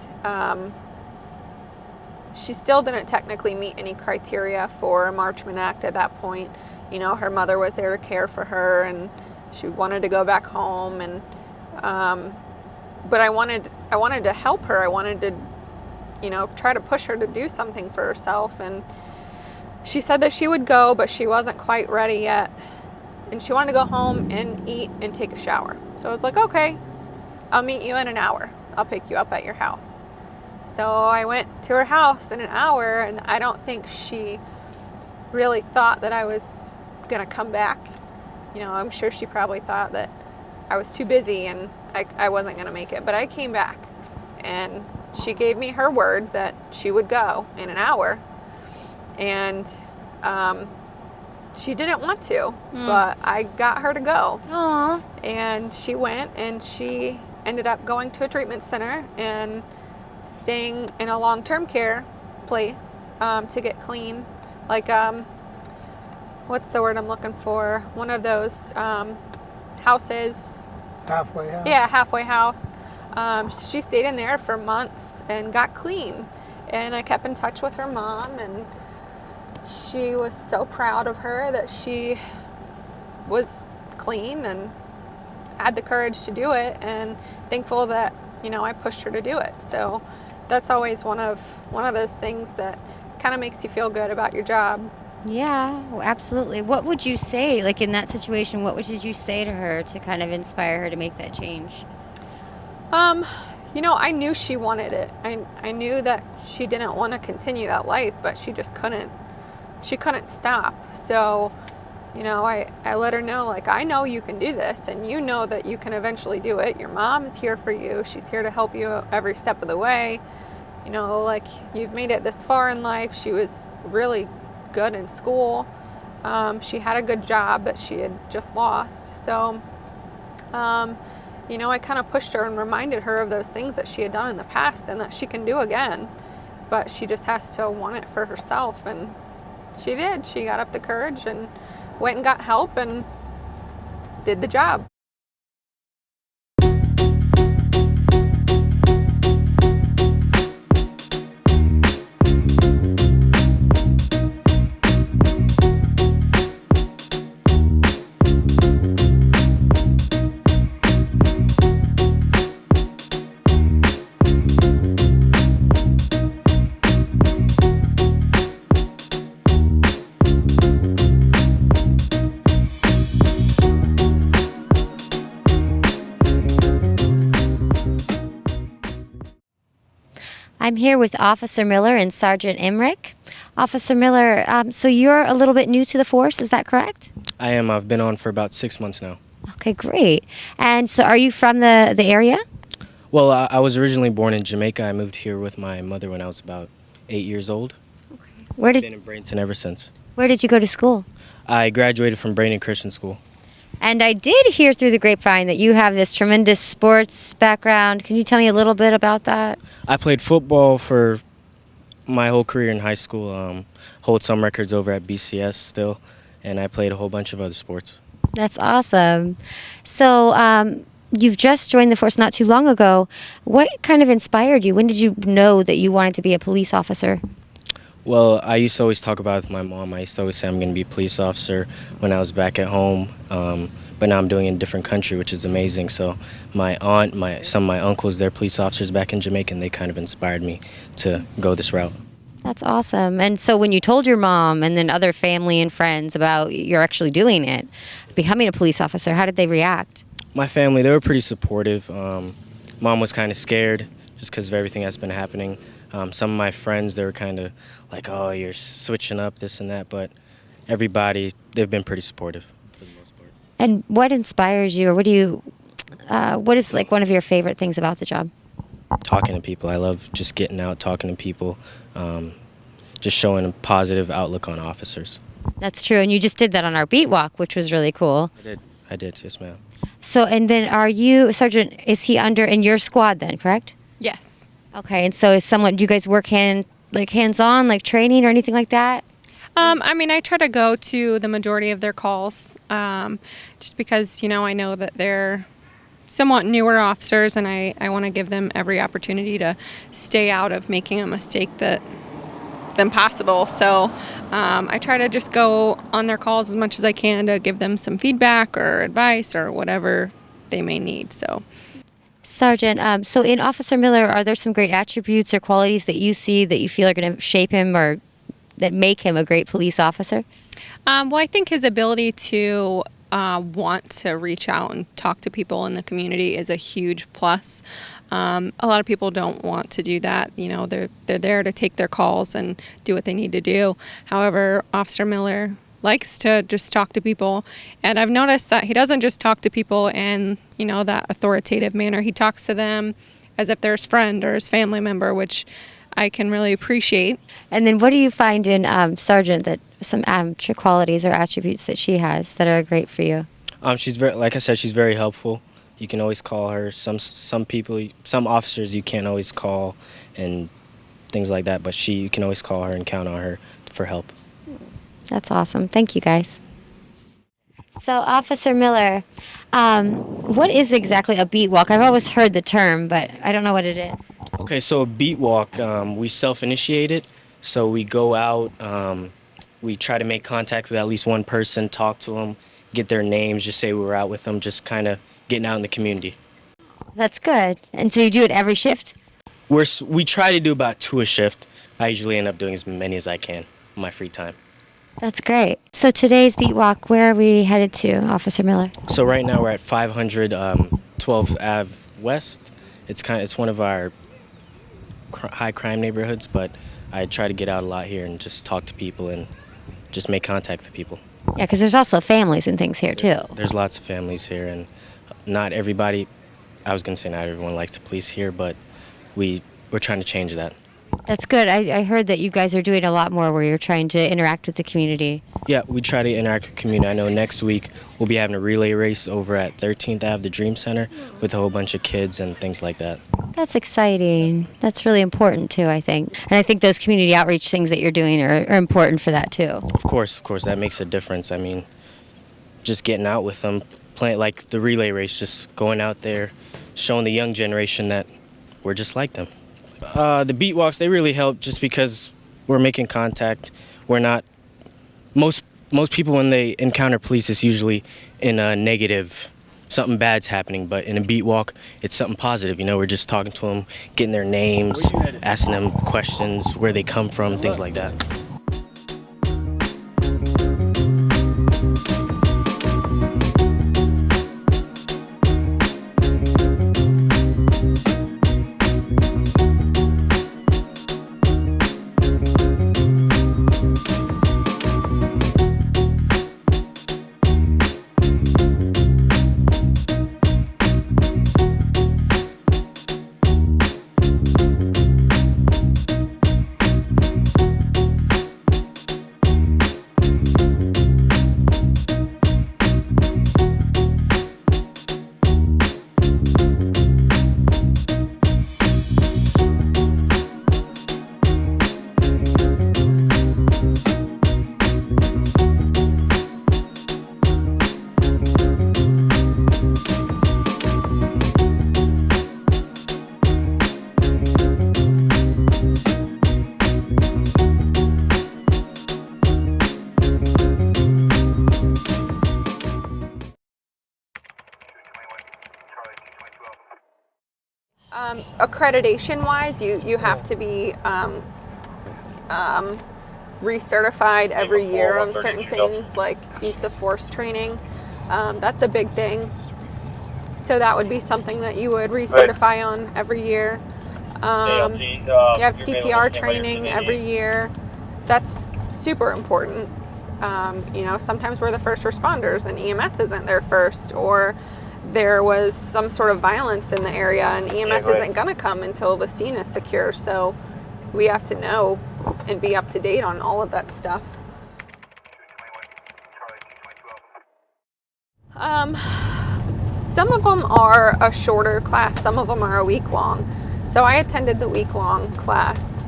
she still didn't technically meet any criteria for a Marchman Act at that point. Her mother was there to care for her, and she wanted to go back home, and but I wanted to help her. I wanted to, try to push her to do something for herself, and she said that she would go, but she wasn't quite ready yet, and she wanted to go home and eat and take a shower. So I was like, okay, I'll meet you in an hour. I'll pick you up at your house. So I went to her house in an hour, and I don't think she really thought that I was gonna come back. I'm sure she probably thought that I was too busy and I wasn't gonna make it, but I came back, and she gave me her word that she would go in an hour, and she didn't want to, but I got her to go. Aw. And she went, and she ended up going to a treatment center and staying in a long-term care place to get clean. Like, what's the word I'm looking for? One of those houses. Halfway house? Yeah, halfway house. She stayed in there for months and got clean. And I kept in touch with her mom, and she was so proud of her that she was clean and had the courage to do it, and thankful that I pushed her to do it. So that's always one of those things that kind of makes you feel good about your job. Yeah, well, absolutely. What would you say, like in that situation, did you say to her to kind of inspire her to make that change? I knew she wanted it. I knew that she didn't want to continue that life, but she just couldn't. She couldn't stop. So, I let her know, like, I know you can do this, and you know that you can eventually do it. Your mom is here for you. She's here to help you every step of the way. Like, you've made it this far in life. She was really good in school. She had a good job that she had just lost. So, I kind of pushed her and reminded her of those things that she had done in the past and that she can do again. But she just has to want it for herself. And she did. She got up the courage and went and got help and did the job. I'm here with Officer Miller and Sgt Emrich. Officer Miller, so you're a little bit new to the force, is that correct? I am. I've been on for about 6 months now. Okay, great. And so are you from the area? Well, I was originally born in Jamaica. I moved here with my mother when I was about 8 years old. Where I've been did in Bradenton ever since. you go to school? I graduated from Bradenton Christian School. And I did hear through the grapevine that you have this tremendous sports background. Can you tell me a little bit about that? I played football for my whole career in high school. Hold some records over at BCS still, and I played a whole bunch of other sports. That's awesome. So you've just joined the force not too long ago. What kind of inspired you? When did you know that you wanted to be a police officer? Well, I used to always talk about it with my mom. I used to always say I'm going to be a police officer when I was back at home. But now I'm doing it in a different country, which is amazing. So my aunt, some of my uncles, they're police officers back in Jamaica, and they kind of inspired me to go this route. That's awesome. And so when you told your mom and then other family and friends about you're actually doing it, becoming a police officer, how did they react? My family, they were pretty supportive. Mom was kind of scared just because of everything that's been happening. Some of my friends, they were kind of like, oh, you're switching up, this and that. But everybody, they've been pretty supportive for the most part. And what inspires you, or what is like one of your favorite things about the job? Talking to people. I love just getting out, talking to people, just showing a positive outlook on officers. That's true. And you just did that on our beat walk, which was really cool. I did, yes, ma'am. So, and then Sergeant, is he in your squad then, correct? Yes. Okay. And so do you guys work hands-on, like training or anything like that? I try to go to the majority of their calls, just because, I know that they're somewhat newer officers, and I want to give them every opportunity to stay out of making a mistake than possible. So I try to just go on their calls as much as I can to give them some feedback or advice or whatever they may need. So. Sergeant, so in Officer Miller, are there some great attributes or qualities that you see that you feel are going to shape him or that make him a great police officer? Well, I think his ability to want to reach out and talk to people in the community is a huge plus. A lot of people don't want to do that. You know, they're there to take their calls and do what they need to do. However, Officer Miller likes to just talk to people, and I've noticed that he doesn't just talk to people in, you know, that authoritative manner. He talks to them as if they're his friend or his family member, which I can really appreciate. And then what do you find in Sergeant that some qualities or attributes that she has that are great for you? She's very, like I said, she's very helpful. You can always call her. Some people, some officers you can't always call and things like that, but you can always call her and count on her for help. That's awesome. Thank you, guys. So, Officer Miller, what is exactly a beat walk? I've always heard the term, but I don't know what it is. Okay, so a beat walk, we self-initiate it. So we go out, we try to make contact with at least one person, talk to them, get their names, just say we were out with them, just kind of getting out in the community. That's good. And so you do it every shift? We try to do about 2 a shift. I usually end up doing as many as I can in my free time. That's great. So today's beat walk, where are we headed to, Officer Miller? So right now we're at 500 12th Ave West. It's one of our high crime neighborhoods, but I try to get out a lot here and just talk to people and just make contact with people. Yeah, because there's also families and things here, too. There's lots of families here, and not everybody, I was going to say not everyone likes the police here, but we're trying to change that. That's good. I heard that you guys are doing a lot more where you're trying to interact with the community. Yeah, we try to interact with the community. I know next week we'll be having a relay race over at 13th Ave, the Dream Center, with a whole bunch of kids and things like that. That's exciting. That's really important, too, I think. And I think those community outreach things that you're doing are important for that, too. Of course, that makes a difference. I mean, just getting out with them, playing like the relay race, just going out there, showing the young generation that we're just like them. The beat walks, they really help just because we're making contact. We're not, most people when they encounter police, it's usually in a negative, something bad's happening, but in a beat walk, it's something positive. You know, we're just talking to them, getting their names, asking them questions, where they come from, things like that. Accreditation-wise, you have to be recertified every year on certain things like use of force training. That's a big thing. So that would be something that you would recertify on every year. You have CPR training every year. That's super important. You know, sometimes we're the first responders and EMS isn't there first, or there was some sort of violence in the area and EMS isn't going to come until the scene is secure. So we have to know and be up to date on all of that stuff. Some of them are a shorter class, some of them are a week long. So I attended the week long class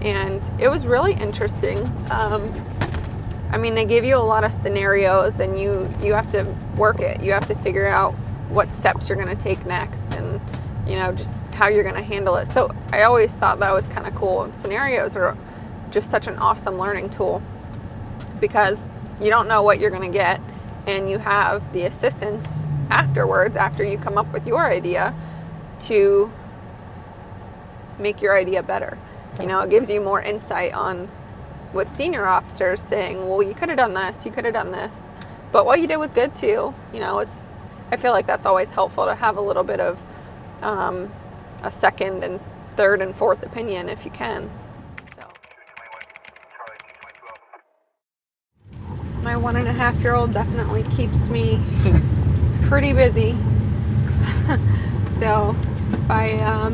and it was really interesting. I mean, they give you a lot of scenarios and you have to work it. You have to figure out what steps you're going to take next and, you know, just how you're going to handle it. So I always thought that was kind of cool. And scenarios are just such an awesome learning tool because you don't know what you're going to get and you have the assistance afterwards, after you come up with your idea, to make your idea better. You know, it gives you more insight on with senior officers saying, well, you could have done this, you could have done this. but what you did was good too. You know, I feel like that's always helpful to have a little bit of a second and third and fourth opinion if you can. So my 1.5-year-old definitely keeps me pretty busy. So if I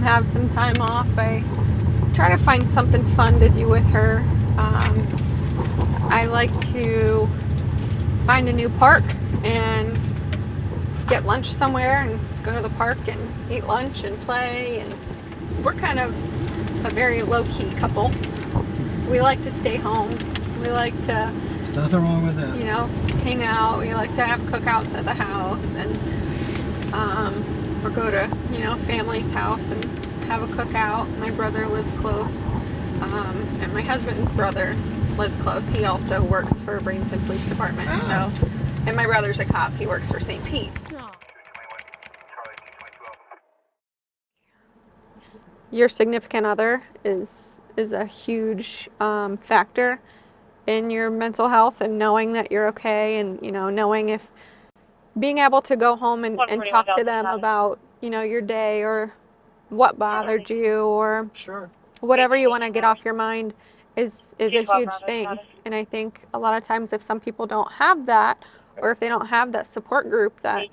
have some time off, I try to find something fun to do with her. I like to find a new park and get lunch somewhere and go to the park and eat lunch and play. And we're kind of a very low-key couple. We like to stay home. We like to, There's nothing wrong with that. you know, hang out. We like to have cookouts at the house, and or go to, you know, family's house and have a cookout. My brother lives close, and my husband's brother lives close. He also works for Bradenton Police Department. So, and my brother's a cop. He works for St. Pete. Your significant other is a huge factor in your mental health, and knowing that you're okay, and, you know, knowing if being able to go home and talk to them about, you know, your day or what bothered you or Sure. whatever you want to get off your mind is a huge thing. And I think a lot of times if some people don't have that, or if they don't have that support group that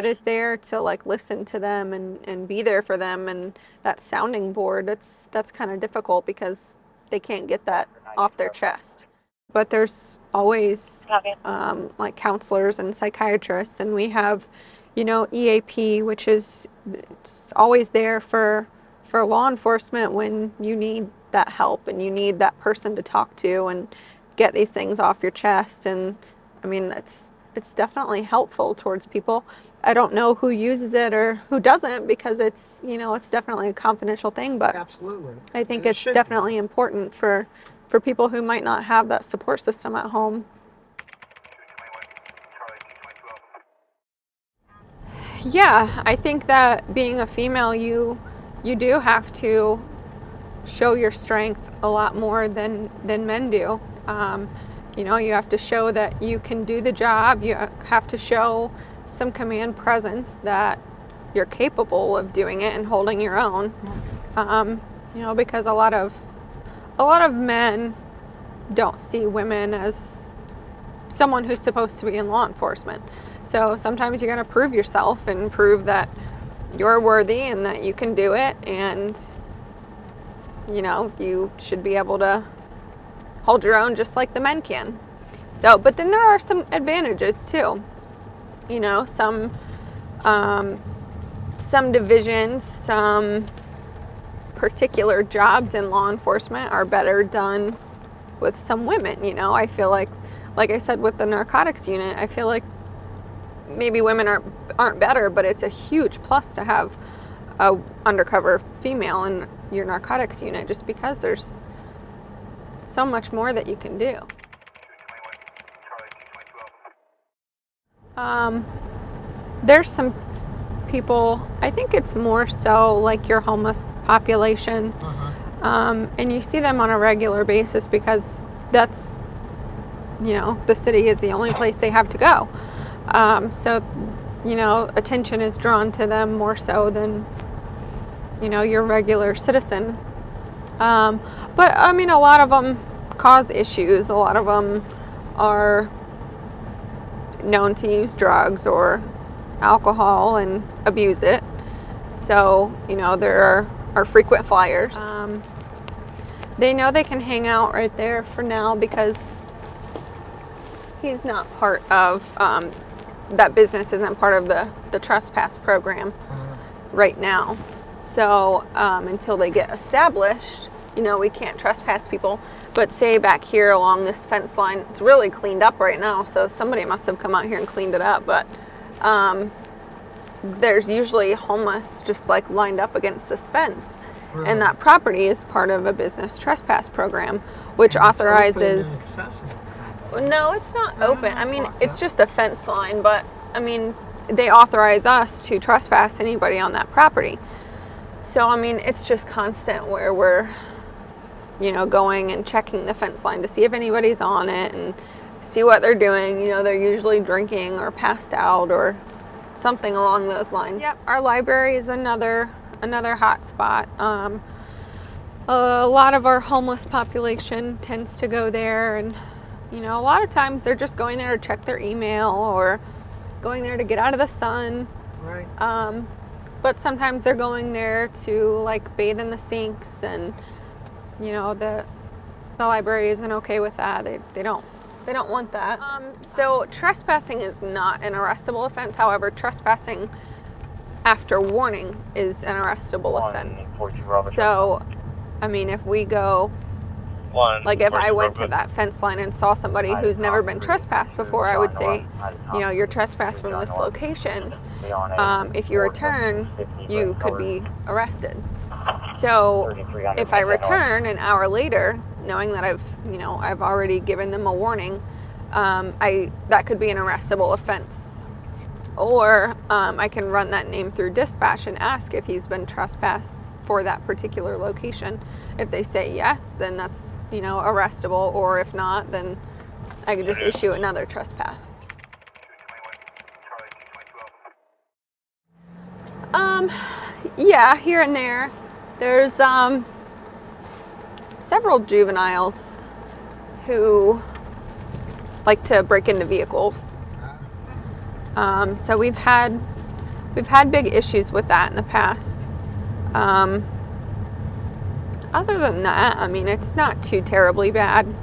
is there to like listen to them and be there for them, and that sounding board, that's kind of difficult because they can't get that off their chest. But there's always like counselors and psychiatrists, and we have, you know, EAP, which is it's always there for law enforcement when you need that help and you need that person to talk to and get these things off your chest. And I mean, it's definitely helpful towards people. I don't know who uses it or who doesn't, because it's, you know, it's definitely a confidential thing, but Absolutely. I think And it it's should be. definitely important for people who might not have that support system at home. Yeah, I think that being a female, you do have to show your strength a lot more than men do. You know, you have to show that you can do the job. You have to show some command presence, that you're capable of doing it and holding your own. You know, because a lot of men don't see women as someone who's supposed to be in law enforcement. So sometimes you got to prove yourself and prove that you're worthy and that you can do it, and you know, you should be able to hold your own just like the men can. So, but then there are some advantages too. You know, some divisions, some particular jobs in law enforcement are better done with some women. You know, I feel like I said with the narcotics unit, I feel like maybe women aren't better, but it's a huge plus to have a undercover female in your narcotics unit, just because there's so much more that you can do. There's some people, I think it's more so like your homeless population, and you see them on a regular basis because that's, you know, the city is the only place they have to go. So, you know, attention is drawn to them more so than, you know, your regular citizen. But I mean, a lot of them cause issues. A lot of them are known to use drugs or alcohol and abuse it. So, you know, there are frequent flyers. They know they can hang out right there for now because he's not part of, that business isn't part of the trespass program right now. So until they get established, you know, we can't trespass people. But say back here along this fence line, it's really cleaned up right now, so somebody must have come out here and cleaned it up. But there's usually homeless just like lined up against this fence. Right. And that property is part of a business trespass program, which And it's open and authorizes... accessible. No, it's not No, open. I it's mean, locked it's up. just a fence line, but I mean, they authorize us to trespass anybody on that property. So, I mean, it's just constant where we're, you know, going and checking the fence line to see if anybody's on it, and see what they're doing. You know, they're usually drinking or passed out or something along those lines. Yep. Our library is another hot spot. A lot of our homeless population tends to go there, and you know, a lot of times they're just going there to check their email or going there to get out of the sun. Right. But sometimes they're going there to like bathe in the sinks, and you know, the library isn't okay with that. They don't want that. So trespassing is not an arrestable offense. However, trespassing after warning is an arrestable offense. So, I mean, if we go, like if I went to that fence line and saw somebody who's never been trespassed before, I would say, you know, you're trespassed from this location. If you return, you could be arrested. So if I return an hour later, knowing that I've already given them a warning, that could be an arrestable offense. Or I can run that name through dispatch and ask if he's been trespassed for that particular location. If they say yes, then that's, you know, arrestable, or if not, then I could just issue another trespass. Yeah, here and there. There's several juveniles who like to break into vehicles. So we've had big issues with that in the past. Other than that, I mean, it's not too terribly bad.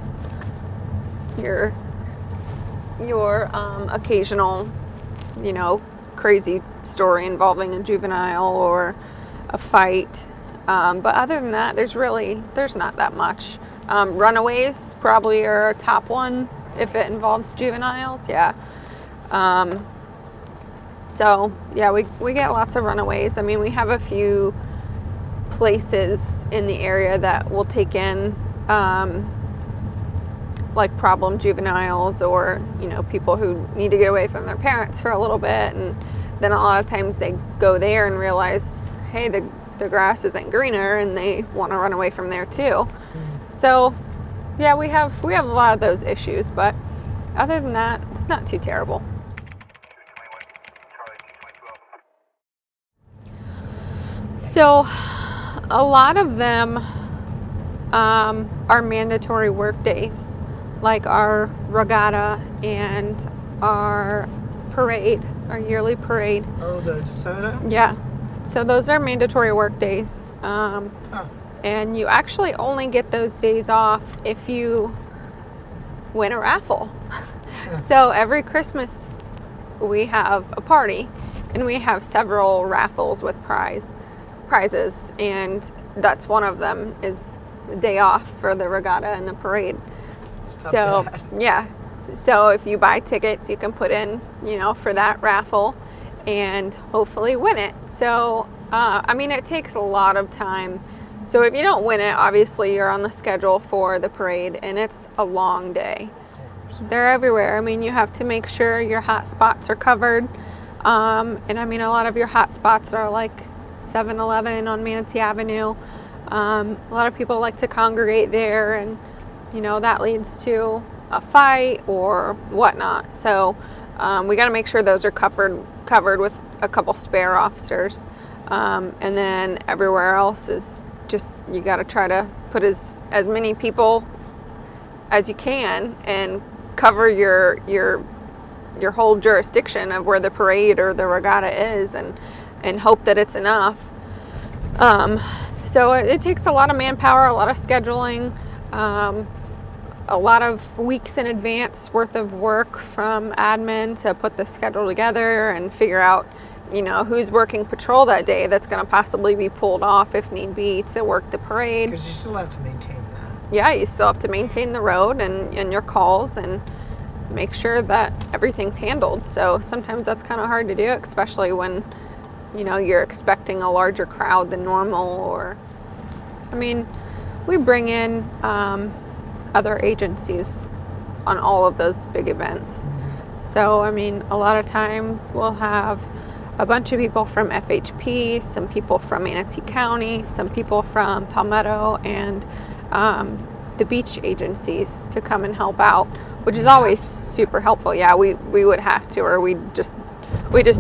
Your occasional, you know, crazy story involving a juvenile or a fight. But other than that, there's not that much. Runaways probably are a top one if it involves juveniles, yeah. So yeah, we get lots of runaways. I mean, we have a few places in the area that will take in like problem juveniles, or you know, people who need to get away from their parents for a little bit, and then a lot of times they go there and realize, hey, the grass isn't greener, and they want to run away from there too. So yeah, we have a lot of those issues, but other than that, it's not too terrible. So a lot of them are mandatory work days, like our regatta and our parade, our yearly parade. Oh, the Jasona? Yeah. So those are mandatory work days. And you actually only get those days off if you win a raffle. So every Christmas we have a party, and we have several raffles with prizes, and that's one of them, is the day off for the regatta and the parade. So yeah, so if you buy tickets, you can put in, you know, for that raffle and hopefully win it. So I mean, it takes a lot of time. So if you don't win it, obviously you're on the schedule for the parade, and it's a long day. They're everywhere. I mean, you have to make sure your hot spots are covered. And I mean, a lot of your hot spots are like 7-Eleven on Manatee Avenue. A lot of people like to congregate there, and you know, that leads to a fight or whatnot. So we got to make sure those are covered with a couple spare officers. And then everywhere else is just, you got to try to put as many people as you can and cover your whole jurisdiction of where the parade or the regatta is, and hope that it's enough. So it takes a lot of manpower, a lot of scheduling, a lot of weeks in advance worth of work from admin to put the schedule together and figure out, you know, who's working patrol that day that's going to possibly be pulled off if need be to work the parade. Because you still have to maintain that. Yeah, you still have to maintain the road and your calls and make sure that everything's handled. So sometimes that's kind of hard to do, especially when, you know, you're expecting a larger crowd than normal. Or, I mean, we bring in other agencies on all of those big events. So, I mean, a lot of times we'll have a bunch of people from FHP, some people from Manatee County, some people from Palmetto, and the beach agencies to come and help out, which is always super helpful. Yeah, we would have to, or we just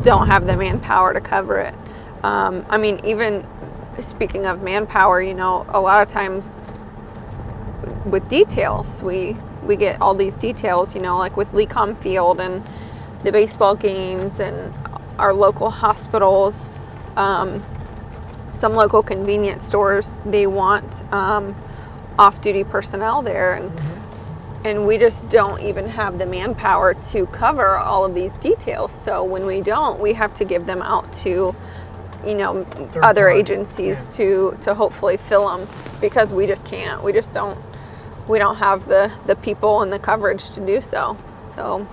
don't have the manpower to cover it. I mean, even speaking of manpower, you know, a lot of times with details, we get all these details, you know, like with Lecom Field and the baseball games and our local hospitals, some local convenience stores, they want off-duty personnel there, and we just don't even have the manpower to cover all of these details. So when we don't, we have to give them out to, you know, other party, agencies to hopefully fill them, because we just can't. We don't have the people and the coverage to do so. So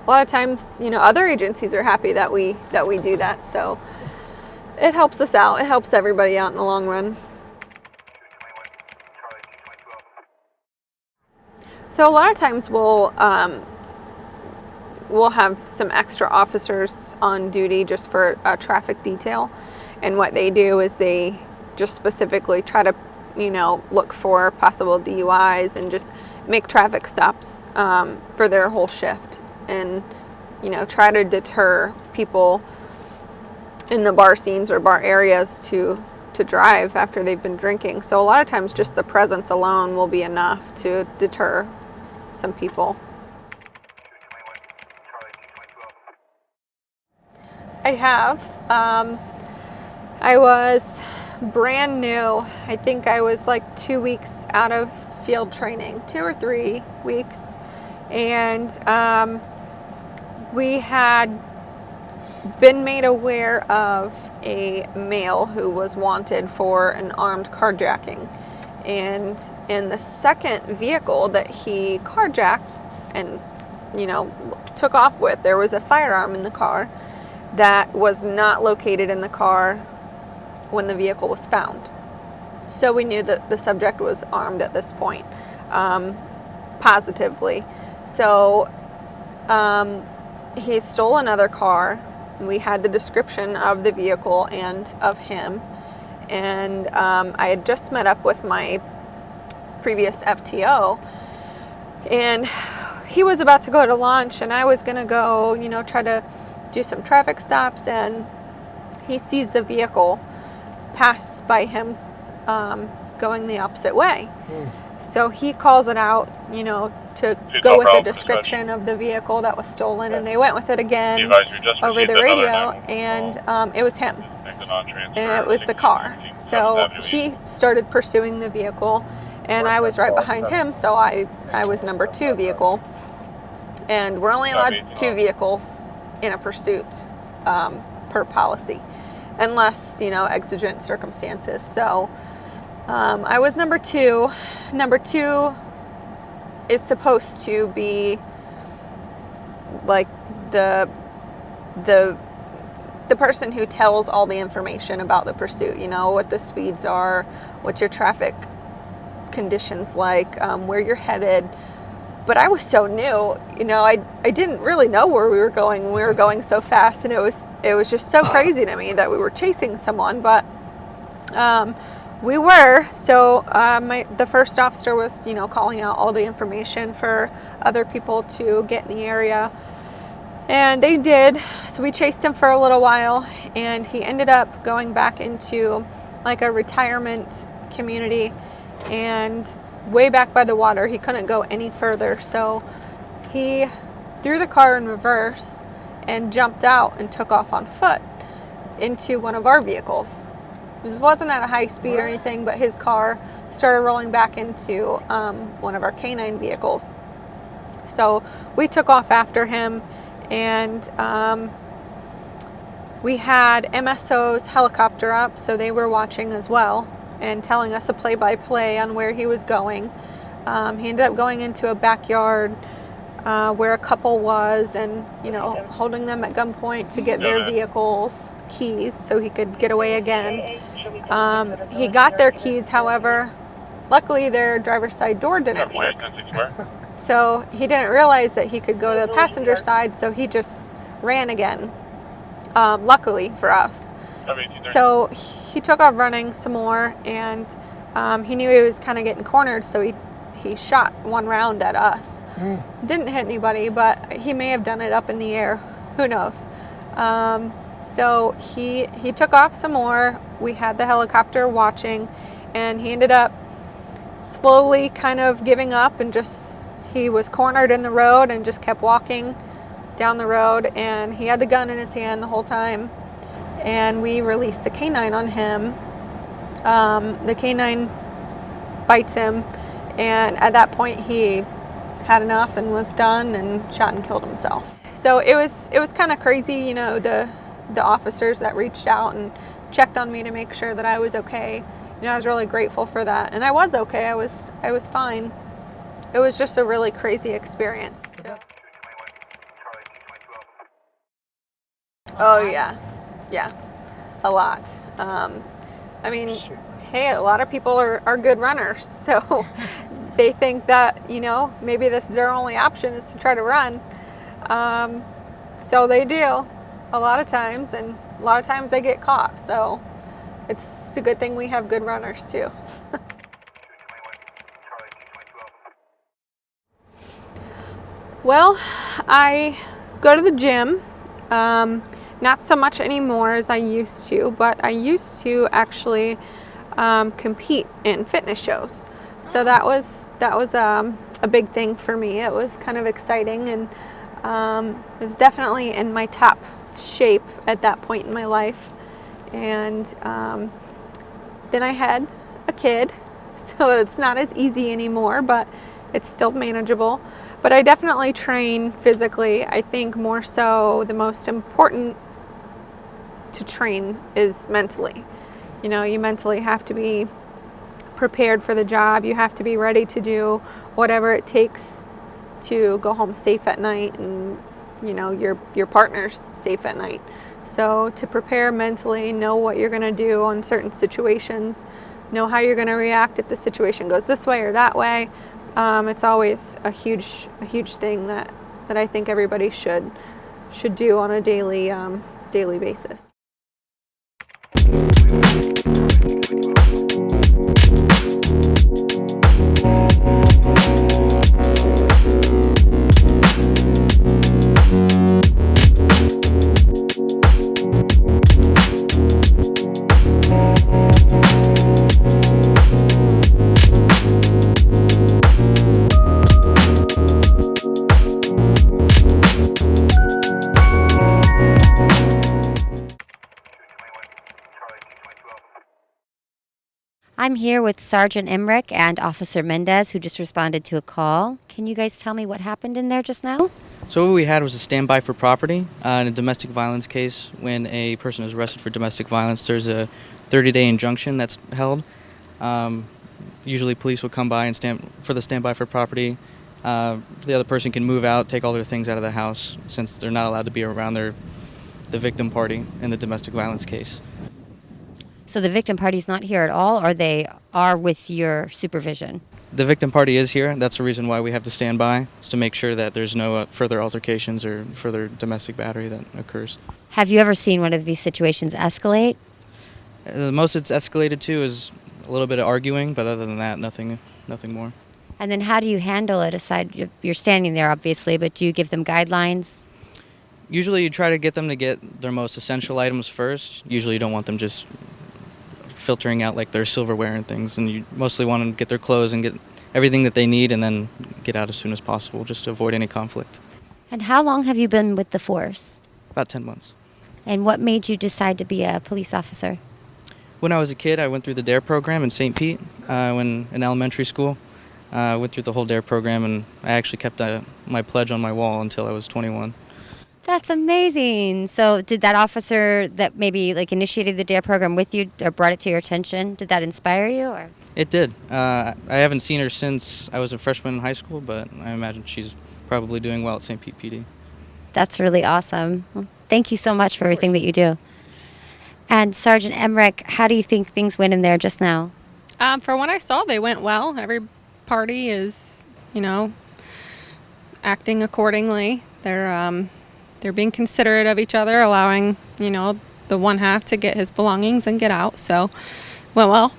a lot of times, you know, other agencies are happy that we do that. So it helps us out. It helps everybody out in the long run. So a lot of times we'll have some extra officers on duty just for a traffic detail, and what they do is they just specifically try to, you know, look for possible DUIs and just make traffic stops for their whole shift, and, you know, try to deter people in the bar scenes or bar areas to drive after they've been drinking. So a lot of times just the presence alone will be enough to deter some people. I have. I was brand new. I think I was like 2 weeks out of field training, 2 or 3 weeks. And we had been made aware of a male who was wanted for an armed carjacking. And in the second vehicle that he carjacked and, you know, took off with, there was a firearm in the car that was not located in the car when the vehicle was found. So we knew that the subject was armed at this point, positively. So he stole another car. We had the description of the vehicle and of him. And I had just met up with my previous FTO, and he was about to go to lunch, and I was going to go, you know, try to do some traffic stops, and he sees the vehicle pass by him going the opposite way. So he calls it out, you know, to go with the description of the vehicle that was stolen, and they went with it again over the radio, and it was him, and it was the car. So he started pursuing the vehicle, and I was right behind him, so I was number 2 vehicle, and we're only allowed 2 vehicles in a pursuit per policy, unless, you know, exigent circumstances. So I was number 2. Number 2 is supposed to be like the person who tells all the information about the pursuit, you know, what the speeds are, what's your traffic conditions like, where you're headed. But I was so new, you know, I didn't really know where we were going. We were going so fast, and it was just so crazy to me that we were chasing someone, but we were. So the first officer was, you know, calling out all the information for other people to get in the area, and they did. So we chased him for a little while, and he ended up going back into like a retirement community, and way back by the water. He couldn't go any further, so he threw the car in reverse and jumped out and took off on foot into one of our vehicles. It wasn't at a high speed or anything, but his car started rolling back into one of our canine vehicles. So we took off after him, and we had MSO's helicopter up, so they were watching as well and telling us a play-by-play on where he was going. He ended up going into a backyard where a couple was, and, you know, holding them at gunpoint to get their vehicle's keys so he could get away again. He got their keys, however. Luckily, their driver's side door didn't work. So he didn't realize that he could go to the passenger side, so he just ran again, luckily for us. So he took off running some more, and he knew he was kind of getting cornered, so he he shot one round at us. Didn't hit anybody, but he may have done it up in the air. Who knows? So he took off some more. We had the helicopter watching, and he ended up slowly kind of giving up, and he was cornered in the road and just kept walking down the road, and he had the gun in his hand the whole time. And we released the canine on him. The canine bites him, and at that point he had enough and was done and shot and killed himself. So it was kind of crazy, you know, the officers that reached out and checked on me to make sure that I was okay. You know, I was really grateful for that, and I was okay. I was fine. It was just a really crazy experience. Oh yeah, a lot. I mean, hey, a lot of people are good runners, so they think that, you know, maybe this is their only option is to try to run. So they do a lot of times, and a lot of times they get caught. So it's a good thing we have good runners too. Well, I go to the gym. Not so much anymore as I used to, but I used to actually compete in fitness shows. So that was a big thing for me. It was kind of exciting, and it was definitely in my top shape at that point in my life. And then I had a kid, so it's not as easy anymore, but it's still manageable. But I definitely train physically. I think more so the most important to train is mentally. You know, you mentally have to be prepared for the job. You have to be ready to do whatever it takes to go home safe at night, and, you know, your partner's safe at night. So to prepare mentally, know what you're going to do on certain situations, know how you're going to react if the situation goes this way or that way. It's always a huge thing that I think everybody should do on a daily basis. I'm here with Sgt Emrich and Officer Mendez, who just responded to a call. Can you guys tell me what happened in there just now? So what we had was a standby for property in a domestic violence case. When a person is arrested for domestic violence, there's a 30-day injunction that's held. Usually police will come by and stand for the standby for property. The other person can move out, take all their things out of the house, since they're not allowed to be around the victim party in the domestic violence case. So the victim party's not here at all, or they are with your supervision? The victim party is here. That's the reason why we have to stand by, is to make sure that there's no further altercations or further domestic battery that occurs. Have you ever seen one of these situations escalate? The most it's escalated to is a little bit of arguing, but other than that, nothing more. And then how do you handle it aside? You're standing there, obviously, but do you give them guidelines? Usually you try to get them to get their most essential items first. Usually you don't want them just filtering out like their silverware and things, and you mostly want them to get their clothes and get everything that they need and then get out as soon as possible, just to avoid any conflict. And how long have you been with the force? About 10 months. And what made you decide to be a police officer? When I was a kid, I went through the DARE program in St. Pete when in elementary school. I went through the whole DARE program, and I actually kept my pledge on my wall until I was 21. That's amazing. So did that officer that maybe like initiated the DARE program with you or brought it to your attention, did that inspire you? Or? It did. I haven't seen her since I was a freshman in high school, but I imagine she's probably doing well at St. Pete PD. That's really awesome. Well, thank you so much for everything that you do. And Sgt Emrich, how do you think things went in there just now? For what I saw, they went well. Every party is, you know, acting accordingly. They're being considerate of each other, allowing, you know, the one half to get his belongings and get out. So, went well.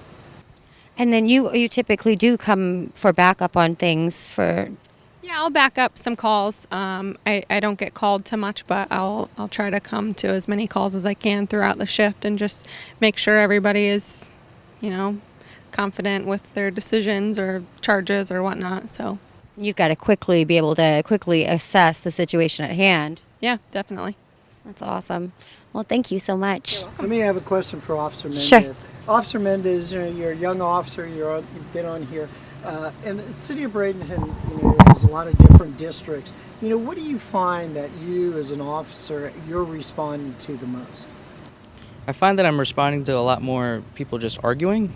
And then you typically do come for backup on things for. Yeah, I'll back up some calls. I don't get called to much, but I'll try to come to as many calls as I can throughout the shift and just make sure everybody is, confident with their decisions or charges or whatnot. So, You've got to quickly be able to quickly assess the situation at hand. yeah, definitely. That's awesome. Well, thank you so much. Let me have a question for Officer Mendez. Sure. Officer Mendez, you're a young officer. You've been on here, and the city of Bradenton, has a lot of different districts. What do you find that you, as an officer, you're responding to the most? I find that I'm responding to a lot more people just arguing,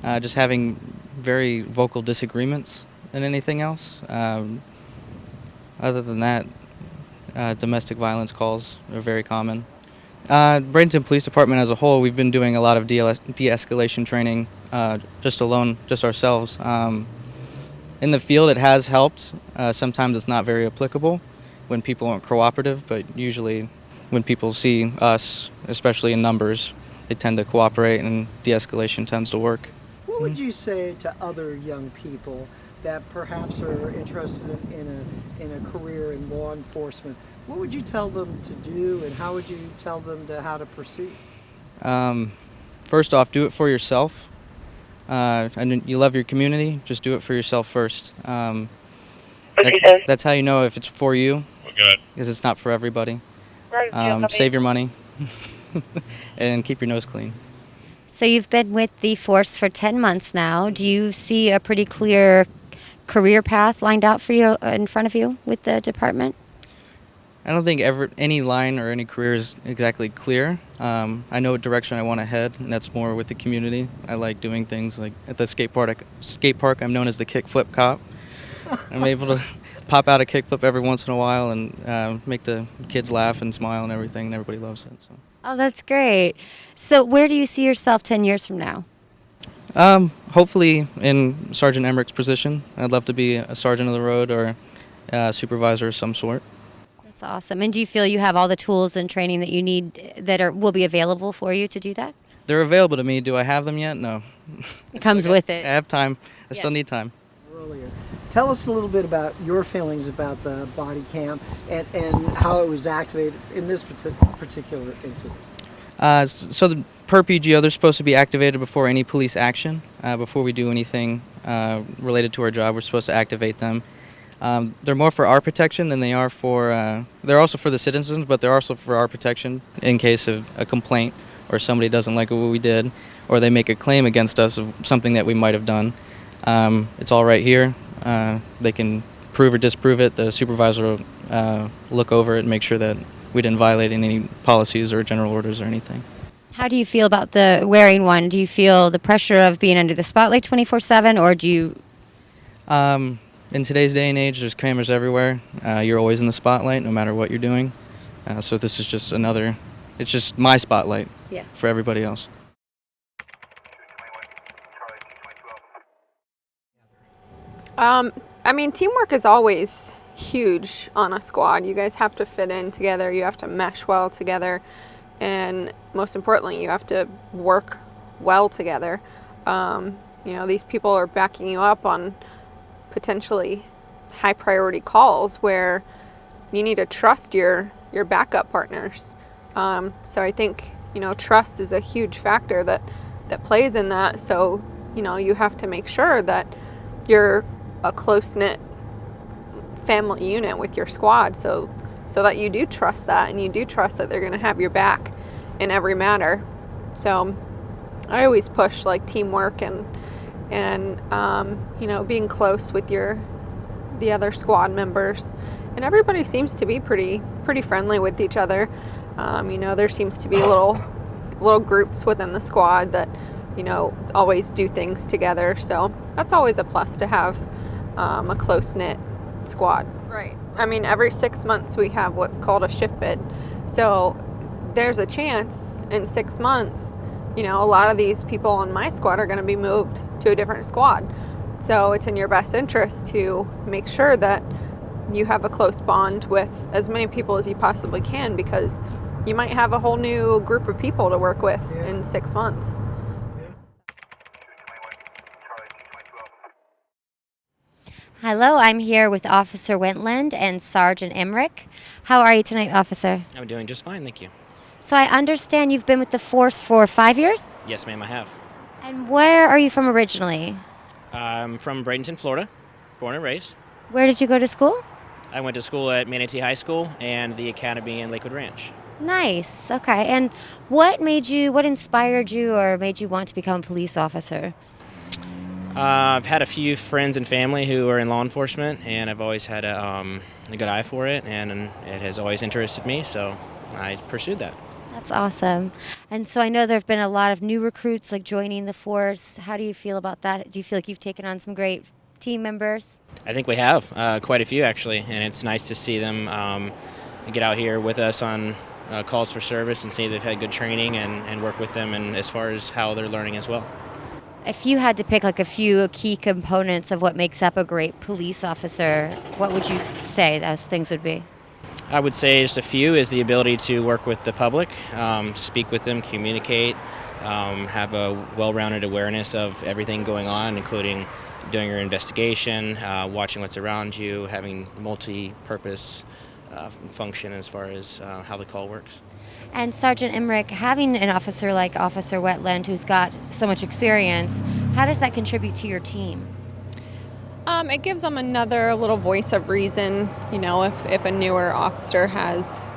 just having very vocal disagreements than anything else. Other than that, domestic violence calls are very common. Bradenton Police Department as a whole, we've been doing a lot of de-escalation training, just ourselves. In the field, it has helped. Sometimes it's not very applicable when people aren't cooperative, but usually when people see us, especially in numbers, they tend to cooperate and de-escalation tends to work. What would you say to other young people that perhaps are interested in a career in law enforcement? What would you tell them to do, and how would you tell them how to proceed? First off, do it for yourself. And you love your community, just do it for yourself first. That's how you know if it's for you, because it's not for everybody. Save your money and keep your nose clean. So you've been with the force for 10 months now. Do you see a pretty clear career path lined out for you in front of you with the department? I don't think any line or any career is exactly clear. I know what direction I want to head, and that's more with the community. I like doing things like at the skate park. I'm known as the kickflip cop. I'm able to pop out a kickflip every once in a while and make the kids laugh and smile and everything, and everybody loves it. So. Oh, that's great. So where do you see yourself 10 years from now? Hopefully in Sgt Emrich's position. I'd love to be a sergeant of the road or a supervisor of some sort. That's awesome. And do you feel you have all the tools and training that you need that will be available for you to do that? They're available to me. Do I have them yet? No. It comes with it. I have time. I still need time. Earlier. Tell us a little bit about your feelings about the body cam and how it was activated in this particular incident. So per PGO, they're supposed to be activated before any police action. Before we do anything related to our job, we're supposed to activate them. They're more for our protection than they are for, they're also for the citizens, but they're also for our protection in case of a complaint or somebody doesn't like what we did or they make a claim against us of something that we might have done. It's all right here. They can prove or disprove it. The supervisor will look over it and make sure that we didn't violate any policies or general orders or anything. How do you feel about the wearing one? Do you feel the pressure of being under the spotlight 24/7, or do you? In today's day and age, there's cameras everywhere. You're always in the spotlight, no matter what you're doing. So this is just it's just my spotlight for everybody else. Teamwork is always huge on a squad. You guys have to fit in together. You have to mesh well together. And most importantly, you have to work well together. These people are backing you up on potentially high priority calls where you need to trust your backup partners. So I think, trust is a huge factor that plays in that. So, you have to make sure that you're a close-knit family unit with your squad so that you do trust that and you do trust that they're going to have your back in every matter. So I always push like teamwork and being close with the other squad members, and everybody seems to be pretty friendly with each other. There seems to be little groups within the squad that always do things together, so that's always a plus to have a close-knit squad. Right. Every 6 months we have what's called a shift bid, so there's a chance in 6 months a lot of these people on my squad are going to be moved to a different squad. So it's in your best interest to make sure that you have a close bond with as many people as you possibly can, because you might have a whole new group of people to work with in 6 months. Hello, I'm here with Officer Wentland and Sergeant Emrich. How are you tonight, Officer? I'm doing just fine, thank you. So I understand you've been with the force for 5 years? Yes, ma'am, I have. And where are you from originally? I'm from Bradenton, Florida, born and raised. Where did you go to school? I went to school at Manatee High School and the Academy in Lakewood Ranch. Nice. Okay. And what inspired you or made you want to become a police officer? I've had a few friends and family who are in law enforcement, and I've always had a good eye for it, and it has always interested me, so I pursued that. That's awesome. And so I know there have been a lot of new recruits like joining the force. How do you feel about that? Do you feel like you've taken on some great team members? I think we have quite a few, actually, and it's nice to see them get out here with us on calls for service and see they've had good training and work with them, and as far as how they're learning as well. If you had to pick like a few key components of what makes up a great police officer, what would you say those things would be? I would say just a few is the ability to work with the public, speak with them, communicate, have a well-rounded awareness of everything going on, including doing your investigation, watching what's around you, having multi-purpose function as far as how the call works. And Sergeant Emrich, having an officer like Officer Wetland who's got so much experience, how does that contribute to your team? It gives them another little voice of reason. You know, if a newer officer has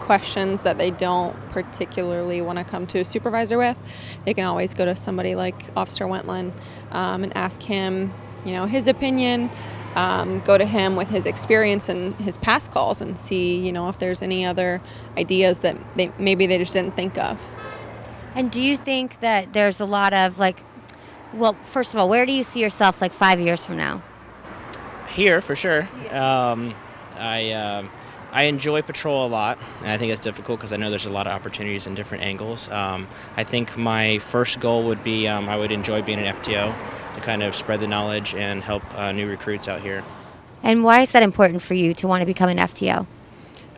questions that they don't particularly want to come to a supervisor with, they can always go to somebody like Officer Wentland and ask him, you know, his opinion. Go to him with his experience and his past calls and see, you know, if there's any other ideas that maybe they just didn't think of. And do you think that there's a lot of well, first of all, where do you see yourself 5 years from now? Here, for sure. I enjoy patrol a lot, and I think it's difficult because I know there's a lot of opportunities in different angles. I think my first goal would be I would enjoy being an FTO to kind of spread the knowledge and help new recruits out here. And why is that important for you to want to become an FTO?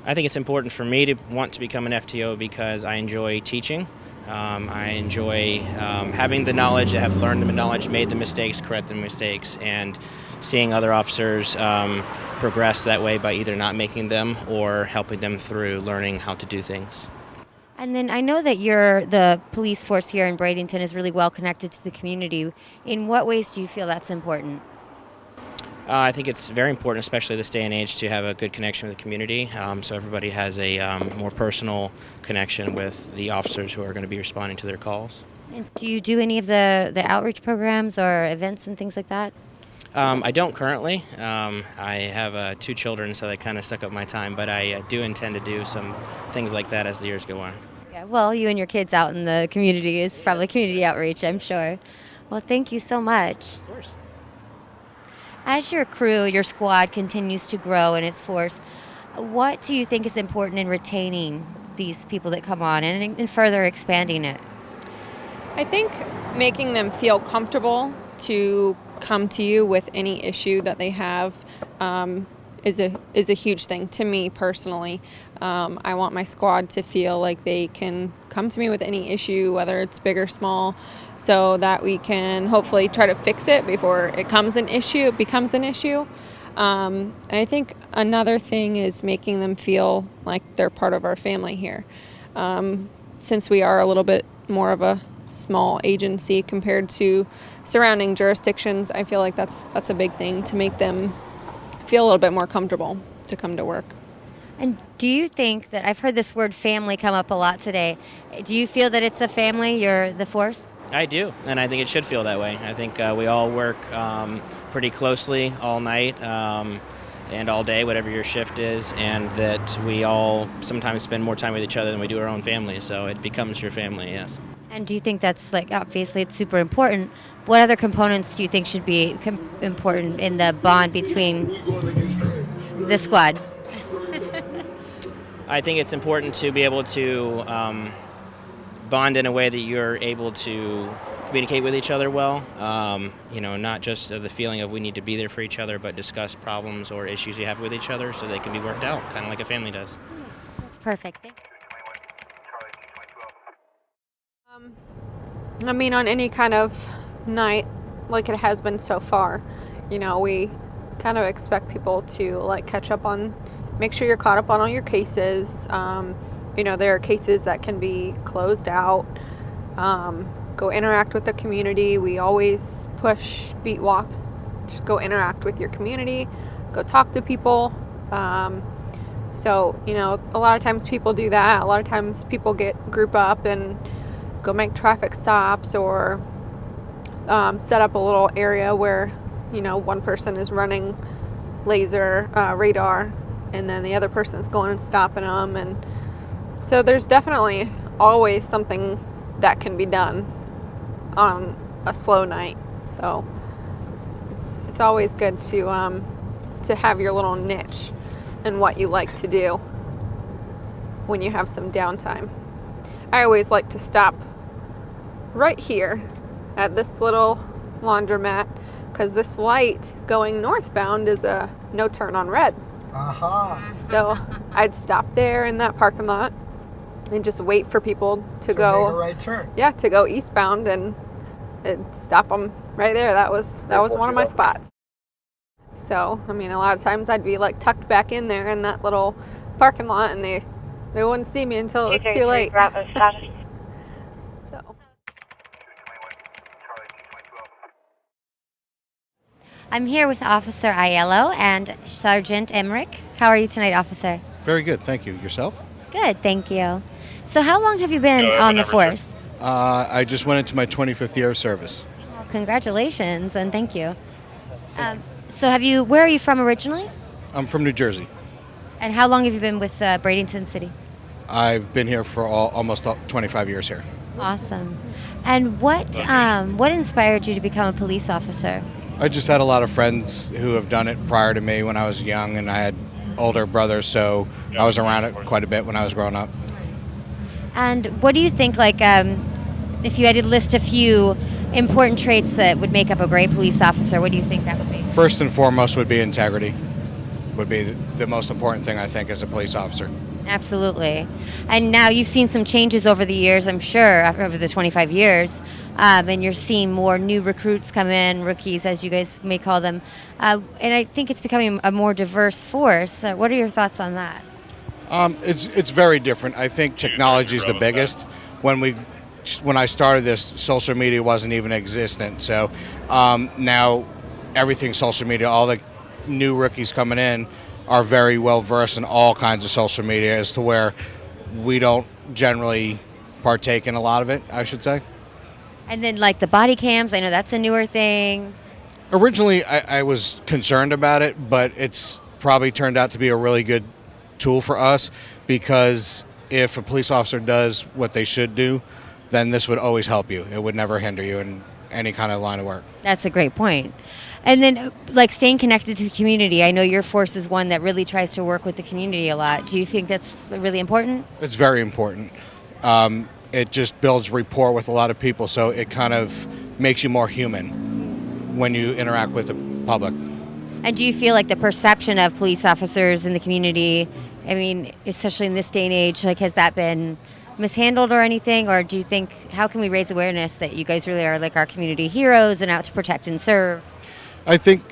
I think it's important for me to want to become an FTO because I enjoy teaching. I enjoy having the knowledge, I have learned the knowledge, made the mistakes, correct the mistakes, and seeing other officers progress that way by either not making them or helping them through learning how to do things. And then I know that the police force here in Bradenton is really well connected to the community. In what ways do you feel that's important? I think it's very important, especially this day and age, to have a good connection with the community, so everybody has a more personal connection with the officers who are going to be responding to their calls. And do you do any of the outreach programs or events and things like that? I don't currently. I have 2 children, so they kind of suck up my time, but I do intend to do some things like that as the years go on. Yeah, well, you and your kids out in the community is probably community outreach, I'm sure. Well, thank you so much. Of course. As your crew, your squad continues to grow in its force, what do you think is important in retaining these people that come on and further expanding it? I think making them feel comfortable to come to you with any issue that they have is a huge thing to me personally. I want my squad to feel like they can come to me with any issue, whether it's big or small, so that we can hopefully try to fix it before it becomes an issue. And I think another thing is making them feel like they're part of our family here. Since we are a little bit more of a small agency compared to surrounding jurisdictions, I feel like that's a big thing to make them feel a little bit more comfortable to come to work. And do you think that, I've heard this word family come up a lot today, do you feel that it's a family, the force? I do, and I think it should feel that way. I think we all work pretty closely all night and all day, whatever your shift is, and that we all sometimes spend more time with each other than we do our own family, so it becomes your family, yes. And do you think that's, obviously it's super important. What other components do you think should be important in the bond between the squad? I think it's important to be able to bond in a way that you're able to communicate with each other well. Not just the feeling of we need to be there for each other, but discuss problems or issues you have with each other so they can be worked out, kind of like a family does. That's perfect. Thank you. On any kind of night like it has been so far, we kind of expect people to like catch up on, make sure you're caught up on all your cases. You know, there are cases that can be closed out. Go interact with the community. We always push beat walks. Just go interact with your community. Go talk to people. So, you know, a lot of times people do that. A lot of times people group up and go make traffic stops or set up a little area where, you know, one person is running laser radar and then the other person is going and stopping them. And so there's definitely always something that can be done on a slow night. So it's always good to have your little niche and what you like to do when you have some downtime. I always like to stop right here at this little laundromat because this light going northbound is a no turn on red. Aha. So I'd stop there in that parking lot and just wait for people to go make a right turn. Yeah, to go eastbound and stop them right there. That was one of my spots. So, I mean, a lot of times I'd be like tucked back in there in that little parking lot and they wouldn't see me until it was too late. So. I'm here with Officer Aiello and Sgt Emrich. How are you tonight, Officer? Very good, thank you. Yourself? Good, thank you. So how long have you been on the force? I just went into my 25th year of service. Well, congratulations and thank you. So where are you from originally? I'm from New Jersey. And how long have you been with Bradenton City? I've been here for almost 25 years here. Awesome. And what inspired you to become a police officer? I just had a lot of friends who have done it prior to me when I was young, and I had older brothers, so I was around it quite a bit when I was growing up. And what do you think, like, if you had to list a few important traits that would make up a great police officer, what do you think that would be? First and foremost would be integrity, would be the most important thing, I think, as a police officer. Absolutely. And now you've seen some changes over the years, I'm sure, over the 25 years, and you're seeing more new recruits come in, rookies, as you guys may call them, and I think it's becoming a more diverse force. What are your thoughts on that? It's very different. I think technology is the biggest. When I started this, social media wasn't even existent. So now everything's social media. All the new rookies coming in are very well versed in all kinds of social media, as to where we don't generally partake in a lot of it, I should say. And then like the body cams, I know that's a newer thing. Originally, I was concerned about it, but it's probably turned out to be a really good tool for us, because if a police officer does what they should do, then this would always help you. It would never hinder you in any kind of line of work. That's a great point. And then, like, staying connected to the community. I know your force is one that really tries to work with the community a lot. Do you think that's really important? It's very important. It just builds rapport with a lot of people, so it kind of makes you more human when you interact with the public. And do you feel like the perception of police officers in the community, I mean, especially in this day and age, like, has that been mishandled or anything? Or do you think, how can we raise awareness that you guys really are like our community heroes and out to protect and serve? I think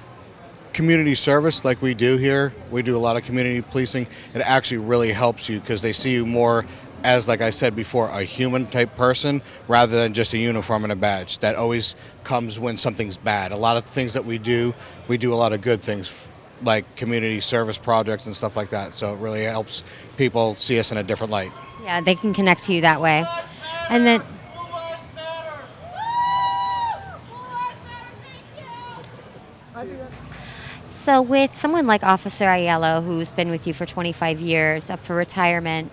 community service, like we do here, we do a lot of community policing. It actually really helps you, because they see you more as, like I said before, a human type person rather than just a uniform and a badge. That always comes when something's bad. A lot of things that we do a lot of good things, like community service projects and stuff like that. So it really helps people see us in a different light. Yeah, they can connect to you that way. And then, so with someone like Officer Aiello, who's been with you for 25 years, up for retirement,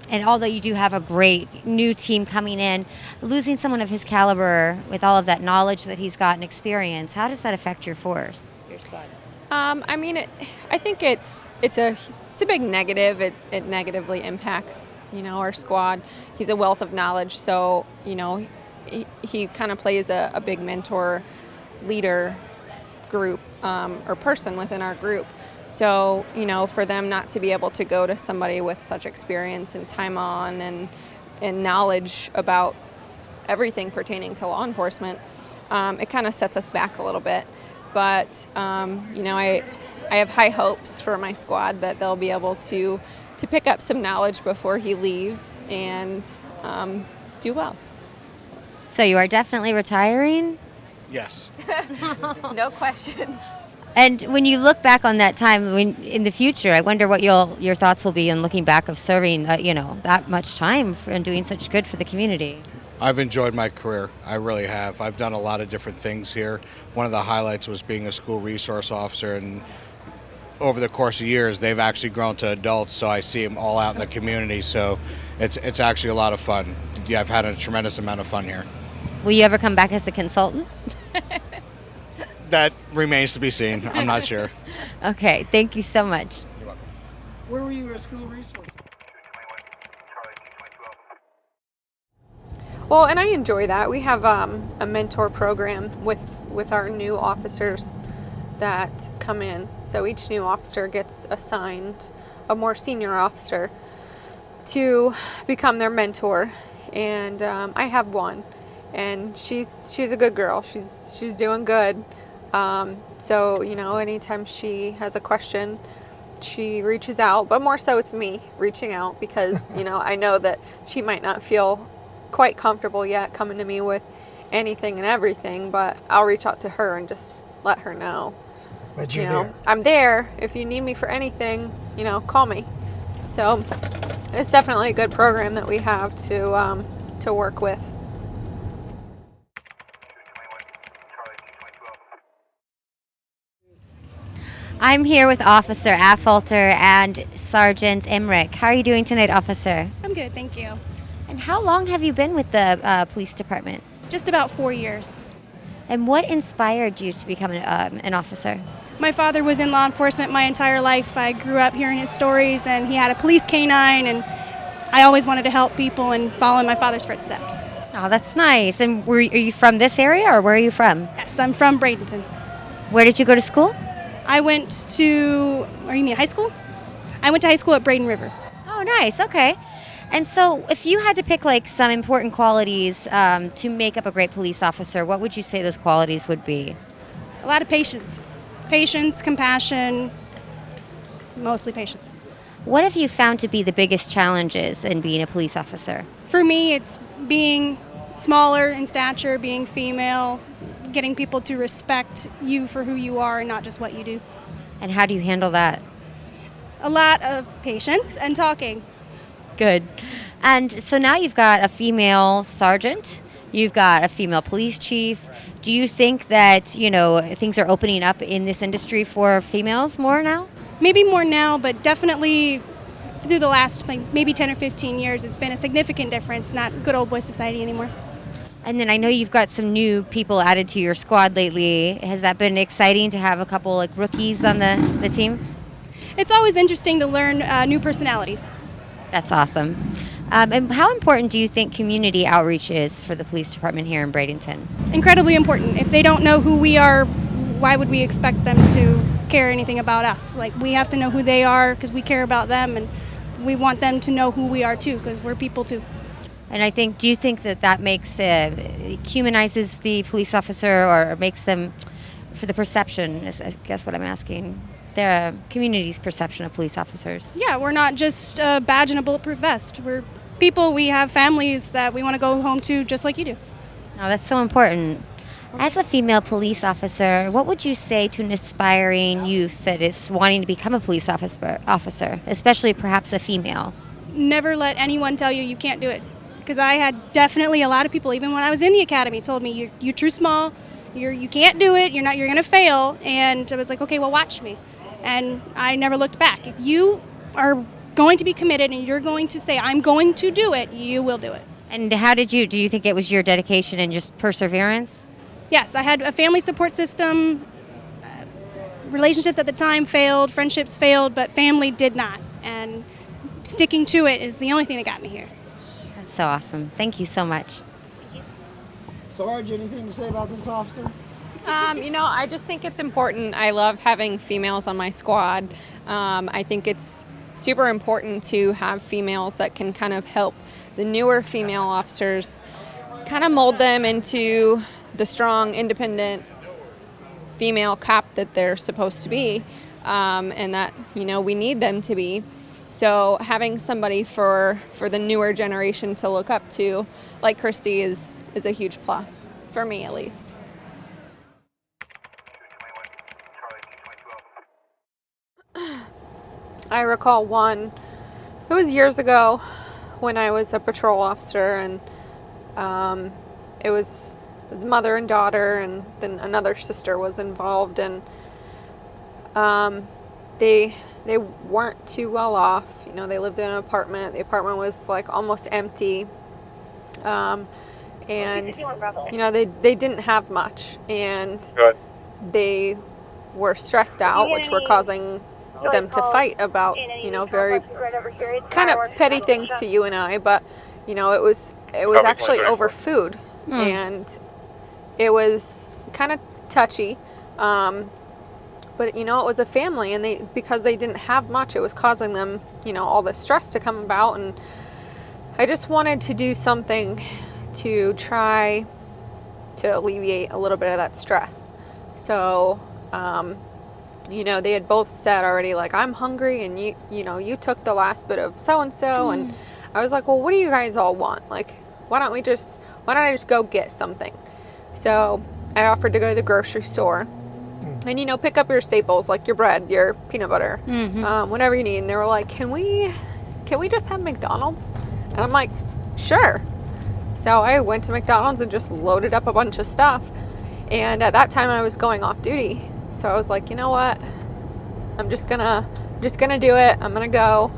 and although you do have a great new team coming in, losing someone of his caliber with all of that knowledge that he's got and experience, how does that affect your force, your squad? I mean, I think it's a big negative. It negatively impacts, our squad. He's a wealth of knowledge, so he kind of plays a big mentor, leader group or person within our group. So for them not to be able to go to somebody with such experience and time on and knowledge about everything pertaining to law enforcement, it kind of sets us back a little bit. but I have high hopes for my squad that they'll be able to pick up some knowledge before he leaves and do well. So you are definitely retiring? Yes. No question. And when you look back on that time in the future, I wonder what your thoughts will be in looking back of serving, that much time and doing such good for the community. I've enjoyed my career. I really have. I've done a lot of different things here. One of the highlights was being a school resource officer, and over the course of years, they've actually grown to adults, so I see them all out in the community, so it's actually a lot of fun. Yeah, I've had a tremendous amount of fun here. Will you ever come back as a consultant? That remains to be seen. I'm not sure. Okay, thank you so much. You're welcome. Where were you a school resource? Well, and I enjoy that. We have a mentor program with our new officers that come in. So each new officer gets assigned a more senior officer to become their mentor. And I have one, and she's a good girl. She's doing good. So anytime she has a question, she reaches out. But more so, it's me reaching out because I know that she might not feel quite comfortable yet coming to me with anything and everything, but I'll reach out to her and just let her know. But you're there. I'm there. If you need me for anything, call me. So it's definitely a good program that we have to work with. I'm here with Officer Affolter and Sgt Emrich. How are you doing tonight, Officer? I'm good, thank you. And how long have you been with the police department? Just about 4 years. And what inspired you to become an officer? My father was in law enforcement my entire life. I grew up hearing his stories, and he had a police canine, and I always wanted to help people and follow in my father's footsteps. Oh, that's nice. And are you from this area, or where are you from? Yes, I'm from Bradenton. Where did you go to school? I went to, you mean high school? I went to high school at Braden River. Oh, nice. Okay. And so if you had to pick some important qualities to make up a great police officer, what would you say those qualities would be? A lot of patience. Patience, compassion, mostly patience. What have you found to be the biggest challenges in being a police officer? For me, it's being smaller in stature, being female, getting people to respect you for who you are and not just what you do. And how do you handle that? A lot of patience and talking. Good. And so now you've got a female sergeant, you've got a female police chief. Do you think that, things are opening up in this industry for females more now? Maybe more now, but definitely through the last maybe 10 or 15 years, it's been a significant difference, not good old boy society anymore. And then I know you've got some new people added to your squad lately. Has that been exciting to have a couple rookies on the team? It's always interesting to learn new personalities. That's awesome. And how important do you think community outreach is for the police department here in Bradenton? Incredibly important. If they don't know who we are, why would we expect them to care anything about us? We have to know who they are because we care about them, and we want them to know who we are too because we're people too. And do you think that makes, humanizes the police officer or makes them, for the perception, is I guess what I'm asking, the community's perception of police officers? Yeah, we're not just a badge and a bulletproof vest. We're people, we have families that we want to go home to just like you do. Oh, that's so important. As a female police officer, what would you say to an aspiring youth that is wanting to become a police officer, especially perhaps a female? Never let anyone tell you you can't do it. Because I had definitely a lot of people, even when I was in the academy, told me you're too small, you can't do it, you're going to fail. And I was like, okay, well, watch me. And I never looked back. If you are going to be committed and you're going to say, I'm going to do it, you will do it. And do you think it was your dedication and just perseverance? Yes, I had a family support system. Relationships at the time failed, friendships failed, but family did not. And sticking to it is the only thing that got me here. That's so awesome. Thank you so much. Sarge, anything to say about this officer? I just think it's important. I love having females on my squad. I think it's super important to have females that can kind of help the newer female officers kind of mold them into the strong, independent female cop that they're supposed to be, and that, you know, we need them to be. So having somebody for the newer generation to look up to, like Christy, is a huge plus, for me at least. I recall one, it was years ago when I was a patrol officer, and it was mother and daughter, and then another sister was involved, and they weren't too well off. You know, they lived in an apartment. The apartment was like almost empty, and you know, they didn't have much, and they were stressed out, which were causing them to fight about, you know, very kind of petty things to you and I, but you know, it was actually over food, and it was kind of touchy, but you know, it was a family, and because they didn't have much, it was causing them, you know, all this stress to come about, and I just wanted to do something to try to alleviate a little bit of that stress. So you know, they had both said already, like, I'm hungry, and you know, you took the last bit of so-and-so, and I was like, well, what do you guys all want? Like, why don't I just go get something? So I offered to go to the grocery store and, you know, pick up your staples, like your bread, your peanut butter, whatever you need. And they were like, can we just have McDonald's? And I'm like, sure. So I went to McDonald's and just loaded up a bunch of stuff. And at that time I was going off duty. So I was like, you know what? I'm just gonna do it. I'm gonna go.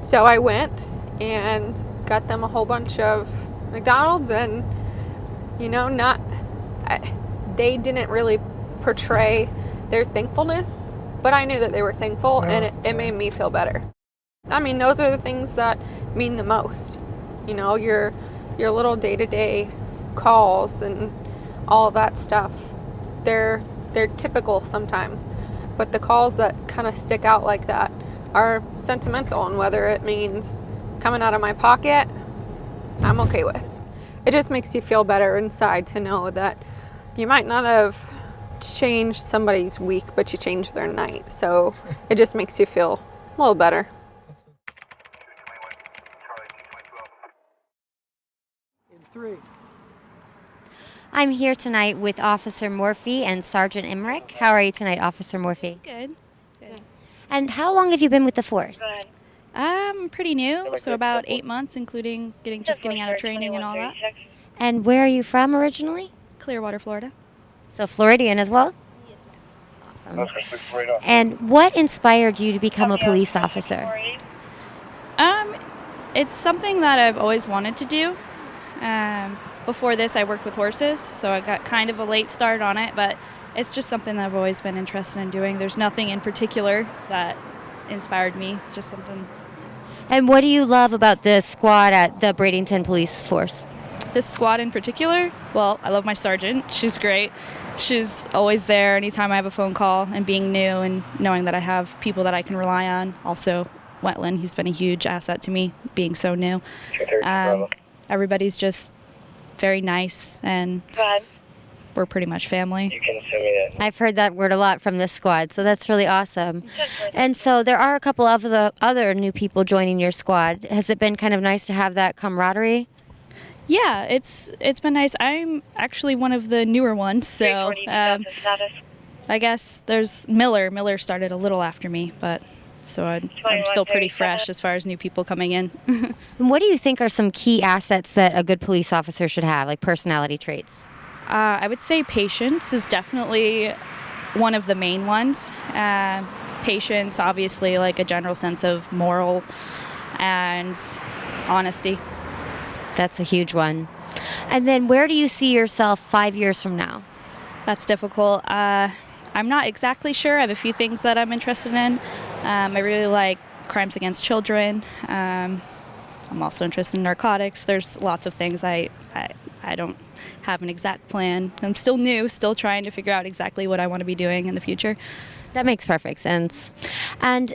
So I went and got them a whole bunch of McDonald's, and you know, they didn't really portray their thankfulness, but I knew that they were thankful, and it made me feel better. I mean, those are the things that mean the most. You know, your little day-to-day calls and all of that stuff. They're typical sometimes, but the calls that kind of stick out like that are sentimental, and whether it means coming out of my pocket, I'm okay with. It just makes you feel better inside to know that you might not have changed somebody's week, but you changed their night. So it just makes you feel a little better. In 3. I'm here tonight with Officer Morphy and Sgt Emrich. How are you tonight, Officer Morphy? Good. And how long have you been with the force? I'm pretty new, so about 8 months, including getting out of training and all that. And where are you from originally? Clearwater, Florida. So Floridian as well? Yes, ma'am. Awesome. And what inspired you to become a police officer? It's something that I've always wanted to do. Before this, I worked with horses, so I got kind of a late start on it, but it's just something that I've always been interested in doing. There's nothing in particular that inspired me. It's just something. And what do you love about the squad at the Bradenton Police Force? This squad in particular, well, I love my sergeant. She's great. She's always there anytime I have a phone call, and being new and knowing that I have people that I can rely on. Also, Wetland, he's been a huge asset to me, being so new. Everybody's just very nice, and we're pretty much family. I've heard that word a lot from this squad, so that's really awesome. And so there are a couple of the other new people joining your squad. Has it been kind of nice to have that camaraderie? Yeah, it's been nice. I'm actually one of the newer ones, so I guess there's Miller. Miller started a little after me, but so I'm still pretty fresh as far as new people coming in. And what do you think are some key assets that a good police officer should have, like personality traits? I would say patience is definitely one of the main ones. Patience, obviously, like a general sense of moral and honesty. That's a huge one. And then where do you see yourself 5 years from now? That's difficult. I'm not exactly sure. I have a few things that I'm interested in. I really like crimes against children. I'm also interested in narcotics. There's lots of things. I don't have an exact plan. I'm still new, still trying to figure out exactly what I want to be doing in the future. That makes perfect sense. And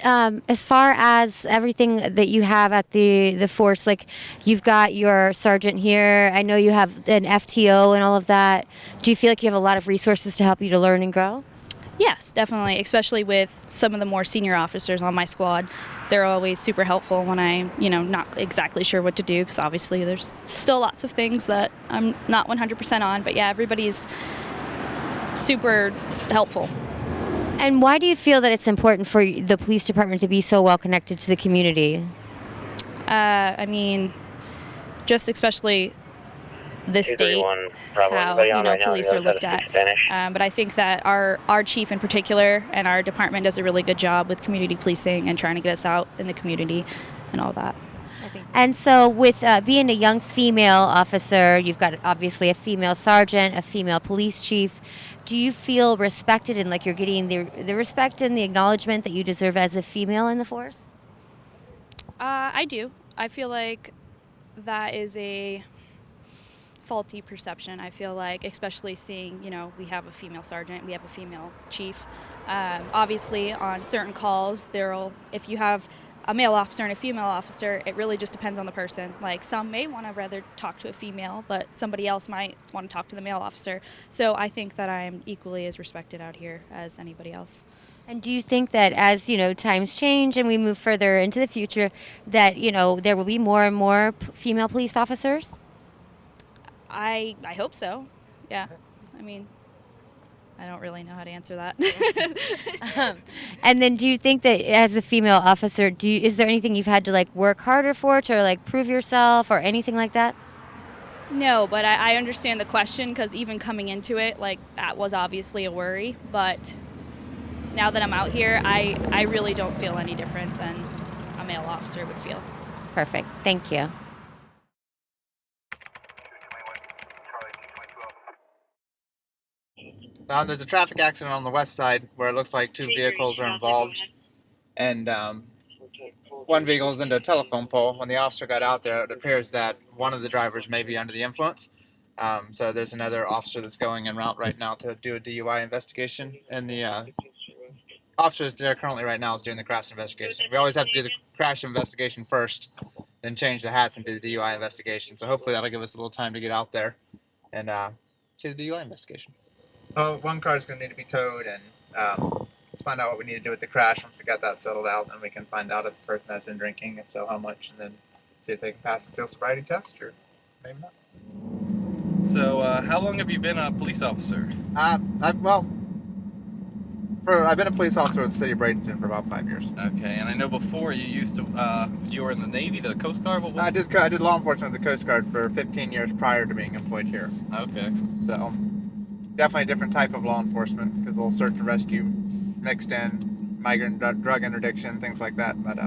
as far as everything that you have at the force, like you've got your sergeant here, I know you have an FTO and all of that. Do you feel like you have a lot of resources to help you to learn and grow? Yes, definitely, especially with some of the more senior officers on my squad. They're always super helpful when I'm, not exactly sure what to do, because obviously there's still lots of things that I'm not 100% on. But yeah, everybody's super helpful. And why do you feel that it's important for the police department to be so well connected to the community? I mean, just especially this state, how police are looked at. But I think that our chief in particular and our department does a really good job with community policing and trying to get us out in the community and all that. And so, with being a young female officer, you've got obviously a female sergeant, a female police chief. Do you feel respected and like you're getting the respect and the acknowledgement that you deserve as a female in the force? I do. I feel like that is a faulty perception. I feel like, especially seeing, we have a female sergeant, we have a female chief. Obviously, on certain calls, if you have a male officer and a female officer, it really just depends on the person. Like, some may want to rather talk to a female, but somebody else might want to talk to the male officer. So I think that I'm equally as respected out here as anybody else. And do you think that as, times change and we move further into the future, that, there will be more and more female police officers? I hope so. Yeah. I mean, I don't really know how to answer that. And then do you think that as a female officer, is there anything you've had to work harder for to prove yourself or anything like that? No, but I understand the question, because even coming into it, that was obviously a worry. But now that I'm out here, I really don't feel any different than a male officer would feel. Perfect. Thank you. There's a traffic accident on the west side where it looks like two vehicles are involved, and one vehicle is into a telephone pole. When the officer got out there, it appears that one of the drivers may be under the influence. So there's another officer that's going en route right now to do a DUI investigation, and the officers there currently right now is doing the crash investigation. We always have to do the crash investigation first, then change the hats and do the DUI investigation. So hopefully that'll give us a little time to get out there and see the DUI investigation. Well, one car is going to need to be towed, and let's find out what we need to do with the crash. Once we got that settled out, then we can find out if the person has been drinking, if so, how much, and then see if they can pass the field sobriety test, or maybe not. So, how long have you been a police officer? I've been a police officer with the city of Bradenton for about 5 years. Okay, and I know before you were in the Navy, the Coast Guard. What was I did law enforcement with the Coast Guard for 15 years prior to being employed here. Okay. So, definitely a different type of law enforcement, because we'll search and rescue mixed in migrant drug interdiction, things like that. But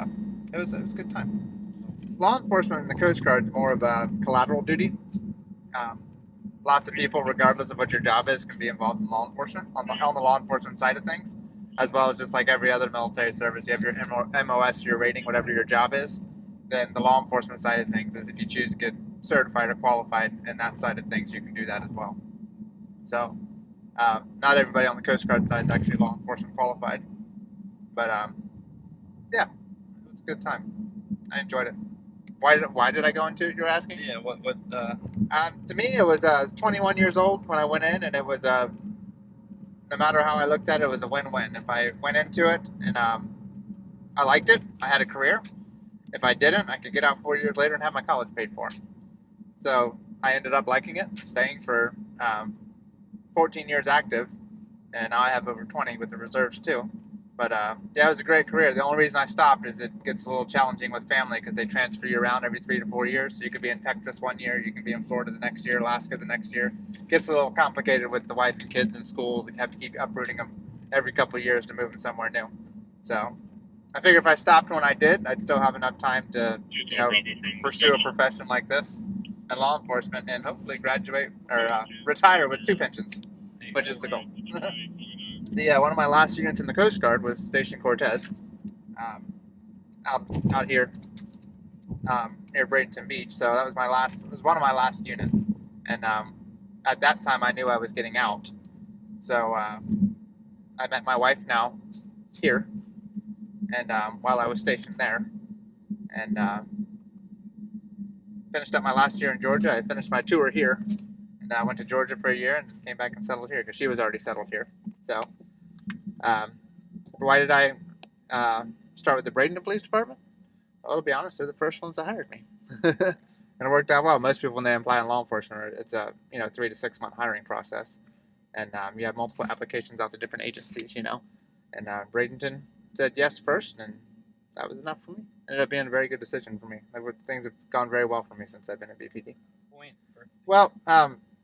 it was a good time. Law enforcement in the Coast Guard is more of a collateral duty. Lots of people, regardless of what your job is, can be involved in law enforcement on the law enforcement side of things, as well as just like every other military service. You have your MOS, your rating, whatever your job is. Then the law enforcement side of things is if you choose to get certified or qualified in that side of things, you can do that as well. So, not everybody on the Coast Guard side is actually law enforcement qualified. But, yeah, it was a good time. I enjoyed it. Why did I go into it, you're asking? Yeah, to me, it was 21 years old when I went in, and it was, no matter how I looked at it, it was a win-win. If I went into it and I liked it, I had a career. If I didn't, I could get out 4 years later and have my college paid for. So I ended up liking it, staying for 14 years active, and now I have over 20 with the reserves too. But yeah, it was a great career. The only reason I stopped is it gets a little challenging with family, because they transfer you around every 3 to 4 years. So you could be in Texas 1 year, you can be in Florida the next year, Alaska the next year. It gets a little complicated with the wife and kids in school. You have to keep uprooting them every couple of years to move them somewhere new. So I figure if I stopped when I did, I'd still have enough time to, pursue a profession like this and law enforcement, and hopefully graduate or retire with 2 pensions, which is the goal. One of my last units in the Coast Guard was Station Cortez, out here near Bradenton Beach. So that was one of my last units, and at that time I knew I was getting out. So I met my wife now here, and while I was stationed there, and finished up my last year in Georgia. I finished my tour here, and I went to Georgia for a year and came back and settled here because she was already settled here. So Why did I start with the Bradenton Police Department? Well, to be honest, they're the first ones that hired me, and it worked out well. Most people, when they apply in law enforcement, it's a 3 to 6 month hiring process, and you have multiple applications out to different agencies, and Bradenton said yes first, and that was enough for me. Ended up being a very good decision for me. Things have gone very well for me since I've been at BPD. Well,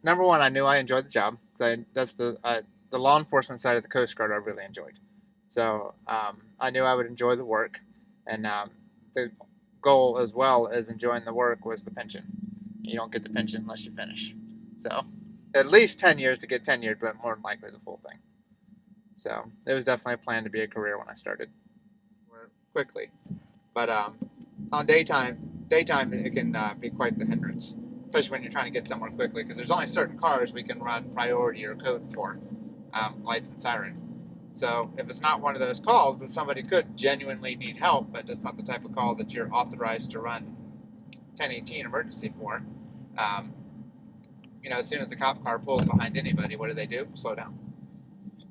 number one, I knew I enjoyed the job. That's the law enforcement side of the Coast Guard I really enjoyed. So I knew I would enjoy the work, and the goal as well as enjoying the work was the pension. You don't get the pension unless you finish. So at least 10 years to get tenured, but more than likely the full thing. So it was definitely a plan to be a career when I started quickly. But on daytime it can be quite the hindrance, especially when you're trying to get somewhere quickly, because there's only certain cars we can run priority or code for, lights and sirens. So if it's not one of those calls, but somebody could genuinely need help, but it's not the type of call that you're authorized to run 1018 emergency for, as soon as a cop car pulls behind anybody, what do? Slow down.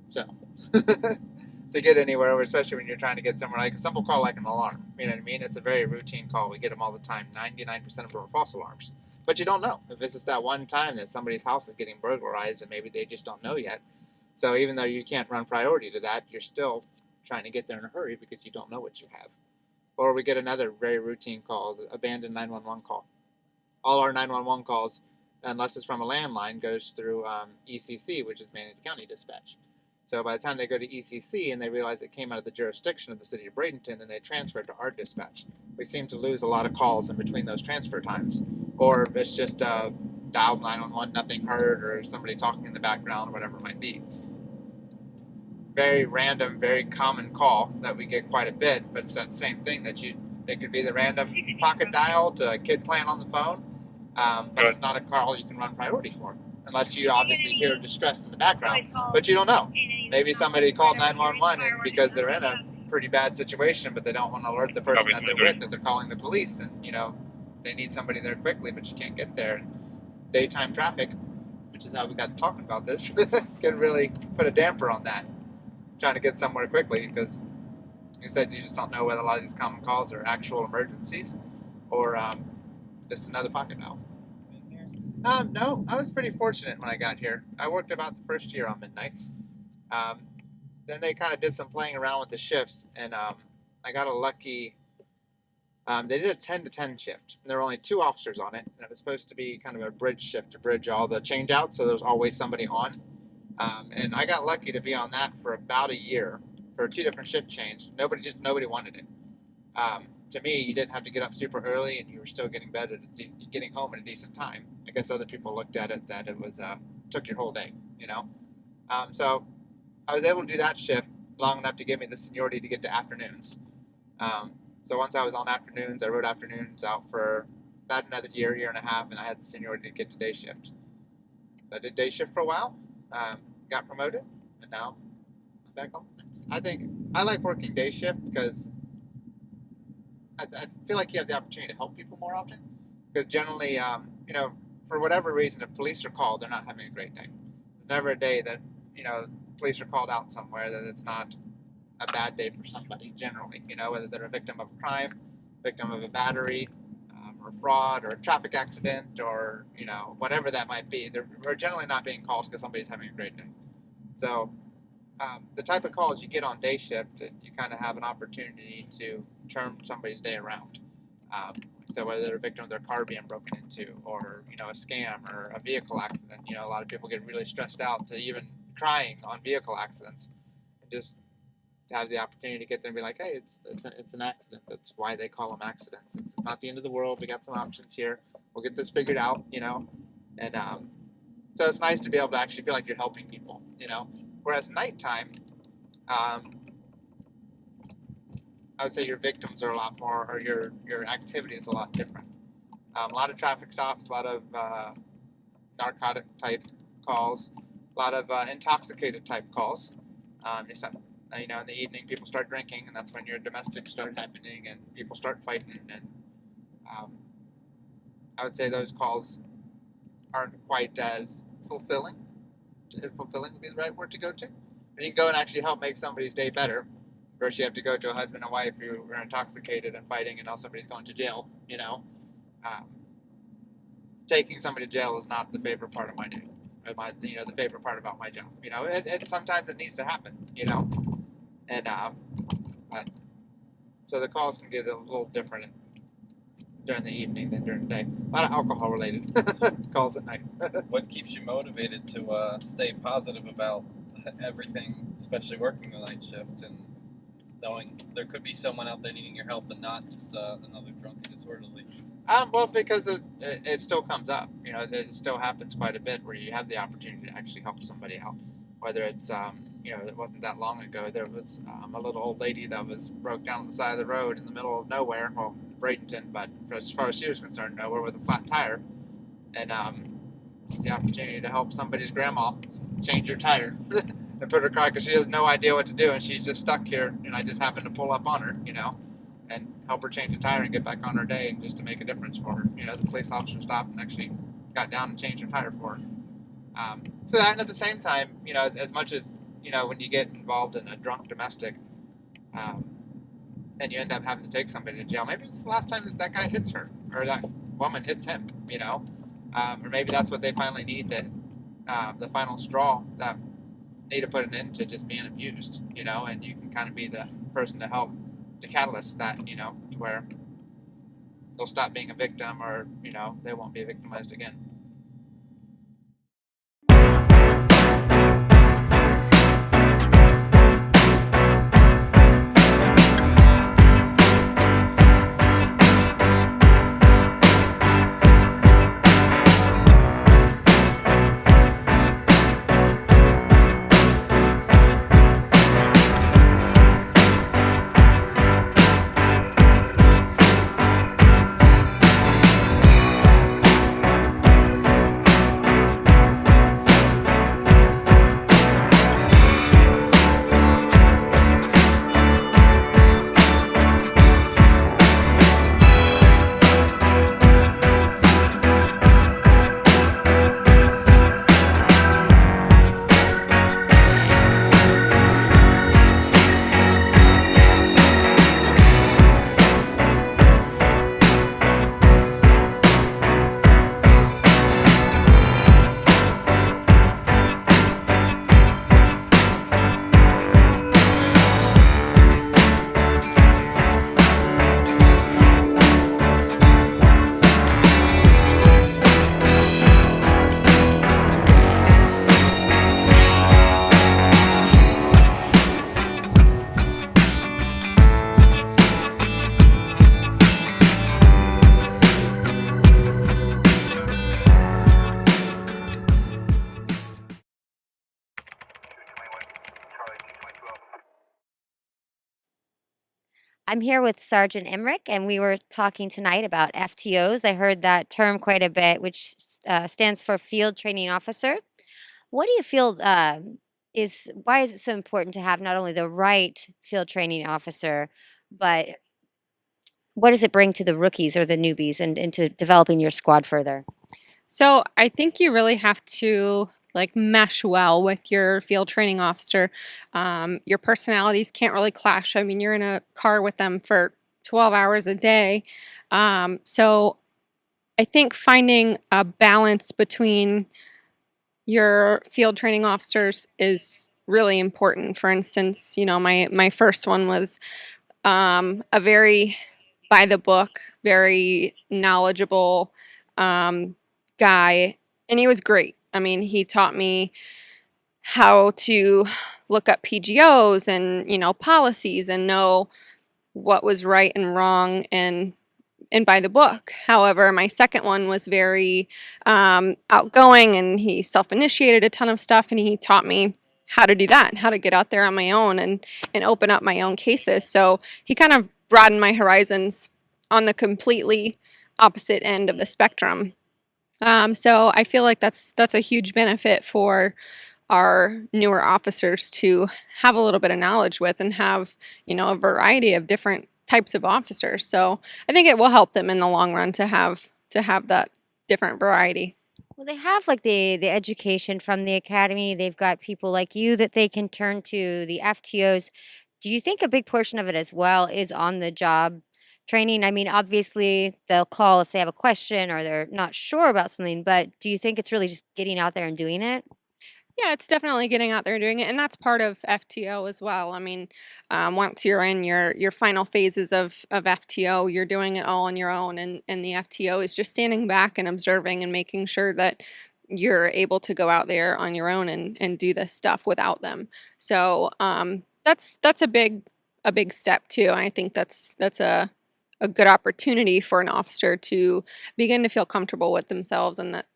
So to get anywhere, especially when you're trying to get somewhere, like a simple call like an alarm, you know what I mean? It's a very routine call. We get them all the time. 99% of them are false alarms. But you don't know if this is that one time that somebody's house is getting burglarized and maybe they just don't know yet. So even though you can't run priority to that, you're still trying to get there in a hurry because you don't know what you have. Or we get another very routine call, abandoned 911 call. All our 911 calls, unless it's from a landline, goes through ECC, which is Manatee County Dispatch. So by the time they go to ECC and they realize it came out of the jurisdiction of the city of Bradenton, then they transfer it to our dispatch. We seem to lose a lot of calls in between those transfer times. Or it's just dialed 911, nothing heard, or somebody talking in the background, or whatever it might be. Very random, very common call that we get quite a bit, but it's that same thing it could be the random pocket dial to a kid playing on the phone, but it's not a call you can run priority for, unless you obviously hear distress in the background, but you don't know. Maybe somebody called 911 and because they're in a pretty bad situation, but they don't want to alert the person that they're with that they're calling the police, and they need somebody there quickly, but you can't get there. Daytime traffic, which is how we got talking about this, can really put a damper on that, trying to get somewhere quickly, because you said you just don't know whether a lot of these common calls are actual emergencies or just another pocket dial. No, I was pretty fortunate when I got here. I worked about the first year on midnights. Then they kind of did some playing around with the shifts, and I got a lucky. They did a 10 to 10 shift, and there were only 2 officers on it, and it was supposed to be kind of a bridge shift to bridge all the change outs, so there was always somebody on. And I got lucky to be on that for about a year for 2 different shift changes. Nobody wanted it. To me, you didn't have to get up super early, and you were still getting getting home at a decent time. I guess other people looked at it that it was took your whole day, So I was able to do that shift long enough to give me the seniority to get to afternoons. So once I was on afternoons, I rode afternoons out for about another year and a half, and I had the seniority to get to day shift. So I did day shift for a while, got promoted, and now I'm back home. I think I like working day shift because I feel like you have the opportunity to help people more often. Because generally, for whatever reason, if police are called, they're not having a great day. There's never a day that, police are called out somewhere that it's not a bad day for somebody, generally. Whether they're a victim of a crime, victim of a battery, or fraud, or a traffic accident, or, whatever that might be. They're generally not being called because somebody's having a great day. So the type of calls you get on day shift, you kind of have an opportunity to turn somebody's day around. So whether they're a victim of their car being broken into, or a scam, or a vehicle accident, a lot of people get really stressed out to even crying on vehicle accidents. And just to have the opportunity to get there and be like, hey, it's an accident. That's why they call them accidents. It's not the end of the world. We got some options here. We'll get this figured out. And so it's nice to be able to actually feel like you're helping people. Whereas nighttime, I would say your victims are a lot more, or your activity is a lot different. A lot of traffic stops, a lot of narcotic type calls, a lot of intoxicated type calls. In the evening, people start drinking, and that's when your domestics start happening, and people start fighting. And I would say those calls aren't quite as fulfilling. If fulfilling would be the right word to go to. you can go and actually help make somebody's day better. First, you have to go to a husband and wife who are intoxicated and fighting, and now somebody's going to jail. Um, taking somebody to jail is not the favorite part of my day. The favorite part about my job. Sometimes it needs to happen. And so the calls can get a little different during the evening than during the day. A lot of alcohol related calls at night. What keeps you motivated to stay positive about everything, especially working the night shift and knowing there could be someone out there needing your help and not just another drunk and disorderly? Well, because it still comes up. It still happens quite a bit where you have the opportunity to actually help somebody out. Whether it's, it wasn't that long ago, there was a little old lady that was broke down on the side of the road in the middle of nowhere, well, Bradenton, but as far as she was concerned, nowhere with a flat tire. And it's the opportunity to help somebody's grandma change her tire and put her car, because she has no idea what to do, and she's just stuck here, and I just happened to pull up on her, and help her change the tire and get back on her day, and just to make a difference for her. The police officer stopped and actually got down and changed her tire for her. So that, and at the same time, as much as, when you get involved in a drunk domestic, and you end up having to take somebody to jail, maybe it's the last time that guy hits her, or that woman hits him, or maybe that's what they finally need, the final straw, that need to put an end to just being abused, and you can kind of be the person to help, the catalyst that, to where they'll stop being a victim, or, they won't be victimized again. I'm here with Sergeant Emrich, and we were talking tonight about FTOs. I heard that term quite a bit, which stands for Field Training Officer. What do you feel why is it so important to have not only the right field training officer, but what does it bring to the rookies or the newbies and into developing your squad further? So I think you really have to mesh well with your field training officer. Your personalities can't really clash. I mean, you're in a car with them for 12 hours a day. So I think finding a balance between your field training officers is really important. For instance, my first one was a very by the book, very knowledgeable guy, and he was great. I mean, he taught me how to look up PGOs and policies and know what was right and wrong and by the book. However, my second one was very outgoing, and he self-initiated a ton of stuff, and he taught me how to do that, how to get out there on my own and open up my own cases. So he kind of broadened my horizons on the completely opposite end of the spectrum. So I feel like that's a huge benefit for our newer officers to have a little bit of knowledge with, and have a variety of different types of officers. So I think it will help them in the long run to have that different variety. Well, they have like the education from the academy. They've got people like you that they can turn to, the FTOs. Do you think a big portion of it as well is on the job training? I mean, obviously they'll call if they have a question or they're not sure about something, but do you think it's really just getting out there and doing it? Yeah, it's definitely getting out there and doing it, and that's part of FTO as well. I mean, once you're in your final phases of FTO, you're doing it all on your own, and the FTO is just standing back and observing and making sure that you're able to go out there on your own and do this stuff without them. So that's a big step too, and I think that's a good opportunity for an officer to begin to feel comfortable with themselves and that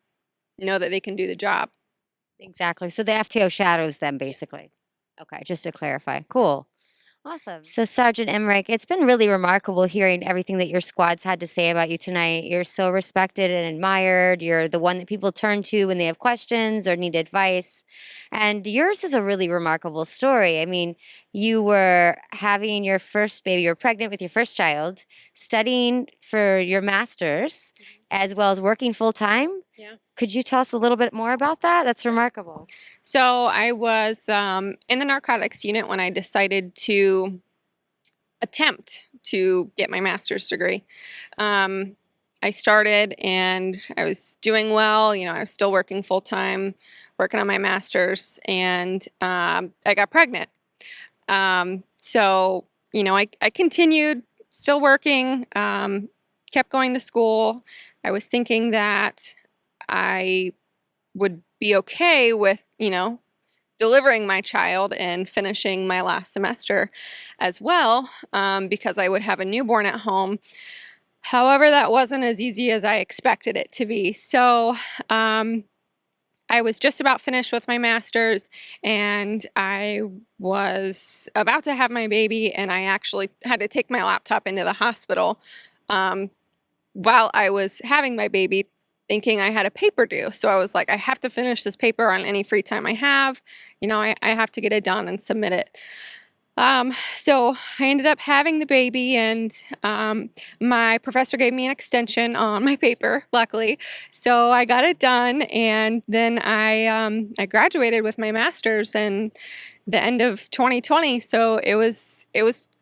know that they can do the job. Exactly. So the FTO shadows them basically. Okay, just to clarify. Cool. Awesome. So, Sergeant Emrich, it's been really remarkable hearing everything that your squads had to say about you tonight. You're so respected and admired. You're the one that people turn to when they have questions or need advice. And yours is a really remarkable story. I mean, you were having your first baby, you were pregnant with your first child, studying for your master's, as well as working full time. Yeah. Could you tell us a little bit more about that? That's remarkable. So I was in the narcotics unit when I decided to attempt to get my master's degree. I started and I was doing well. You know, I was still working full time, working on my master's, and I got pregnant. So, you know, I continued still working, kept going to school. I was thinking that I would be okay with, you know, delivering my child and finishing my last semester as well, because I would have a newborn at home. However, that wasn't as easy as I expected it to be. So I was just about finished with my master's and I was about to have my baby, and I actually had to take my laptop into the hospital while I was having my baby, thinking I had a paper due. So I was like, I have to finish this paper on any free time I have. You know, I have to get it done and submit it. So I ended up having the baby, and my professor gave me an extension on my paper, luckily. So I got it done, and then I graduated with my master's in the end of 2020. So it was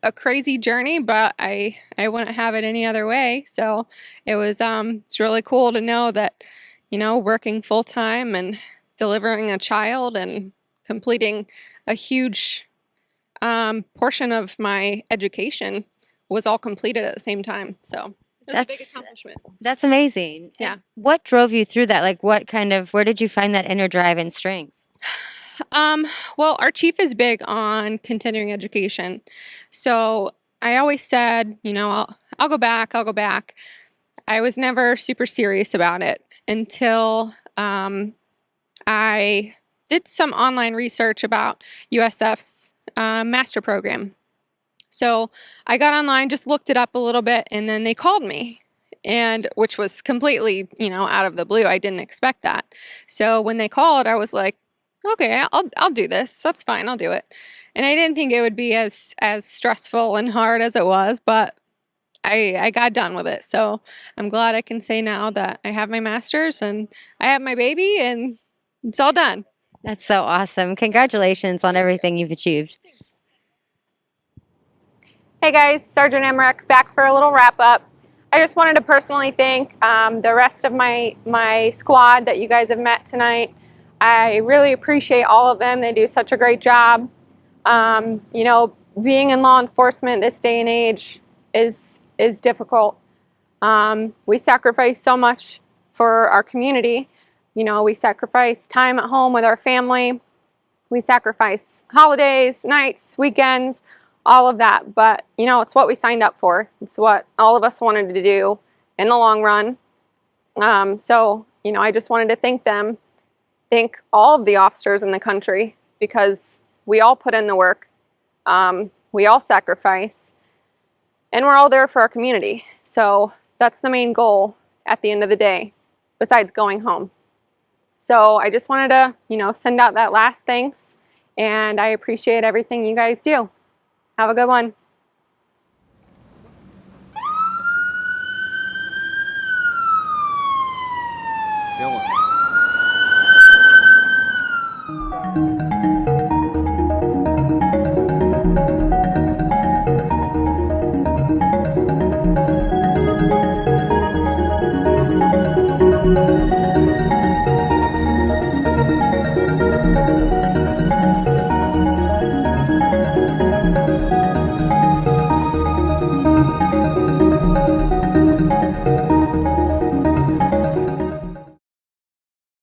a crazy journey, but I wouldn't have it any other way. So it's really cool to know that, you know, working full time and delivering a child and completing a huge portion of my education was all completed at the same time. So it was a big accomplishment. That's amazing. Yeah. And what drove you through that? Like, where did you find that inner drive and strength? Well, our chief is big on continuing education. So I always said, you know, I'll go back, I'll go back. I was never super serious about it until I did some online research about USF's master program. So I got online, just looked it up a little bit, and then they called me, and which was completely, you know, out of the blue. I didn't expect that. So when they called, I was like, okay, I'll do this. That's fine. I'll do it. And I didn't think it would be as stressful and hard as it was, but I got done with it. So I'm glad I can say now that I have my master's and I have my baby, and it's all done. That's so awesome. Congratulations on everything you've achieved. Hey guys, Sergeant Emrich back for a little wrap up. I just wanted to personally thank the rest of my squad that you guys have met tonight. I really appreciate all of them. They do such a great job. You know, being in law enforcement this day and age is difficult. We sacrifice so much for our community. You know, we sacrifice time at home with our family. We sacrifice holidays, nights, weekends, all of that. But, you know, it's what we signed up for. It's what all of us wanted to do in the long run. So, you know, I just wanted to thank them, thank all of the officers in the country, because we all put in the work. We all sacrifice. And we're all there for our community. So that's the main goal at the end of the day, besides going home. So I just wanted to, you know, send out that last thanks, and I appreciate everything you guys do. Have a good one.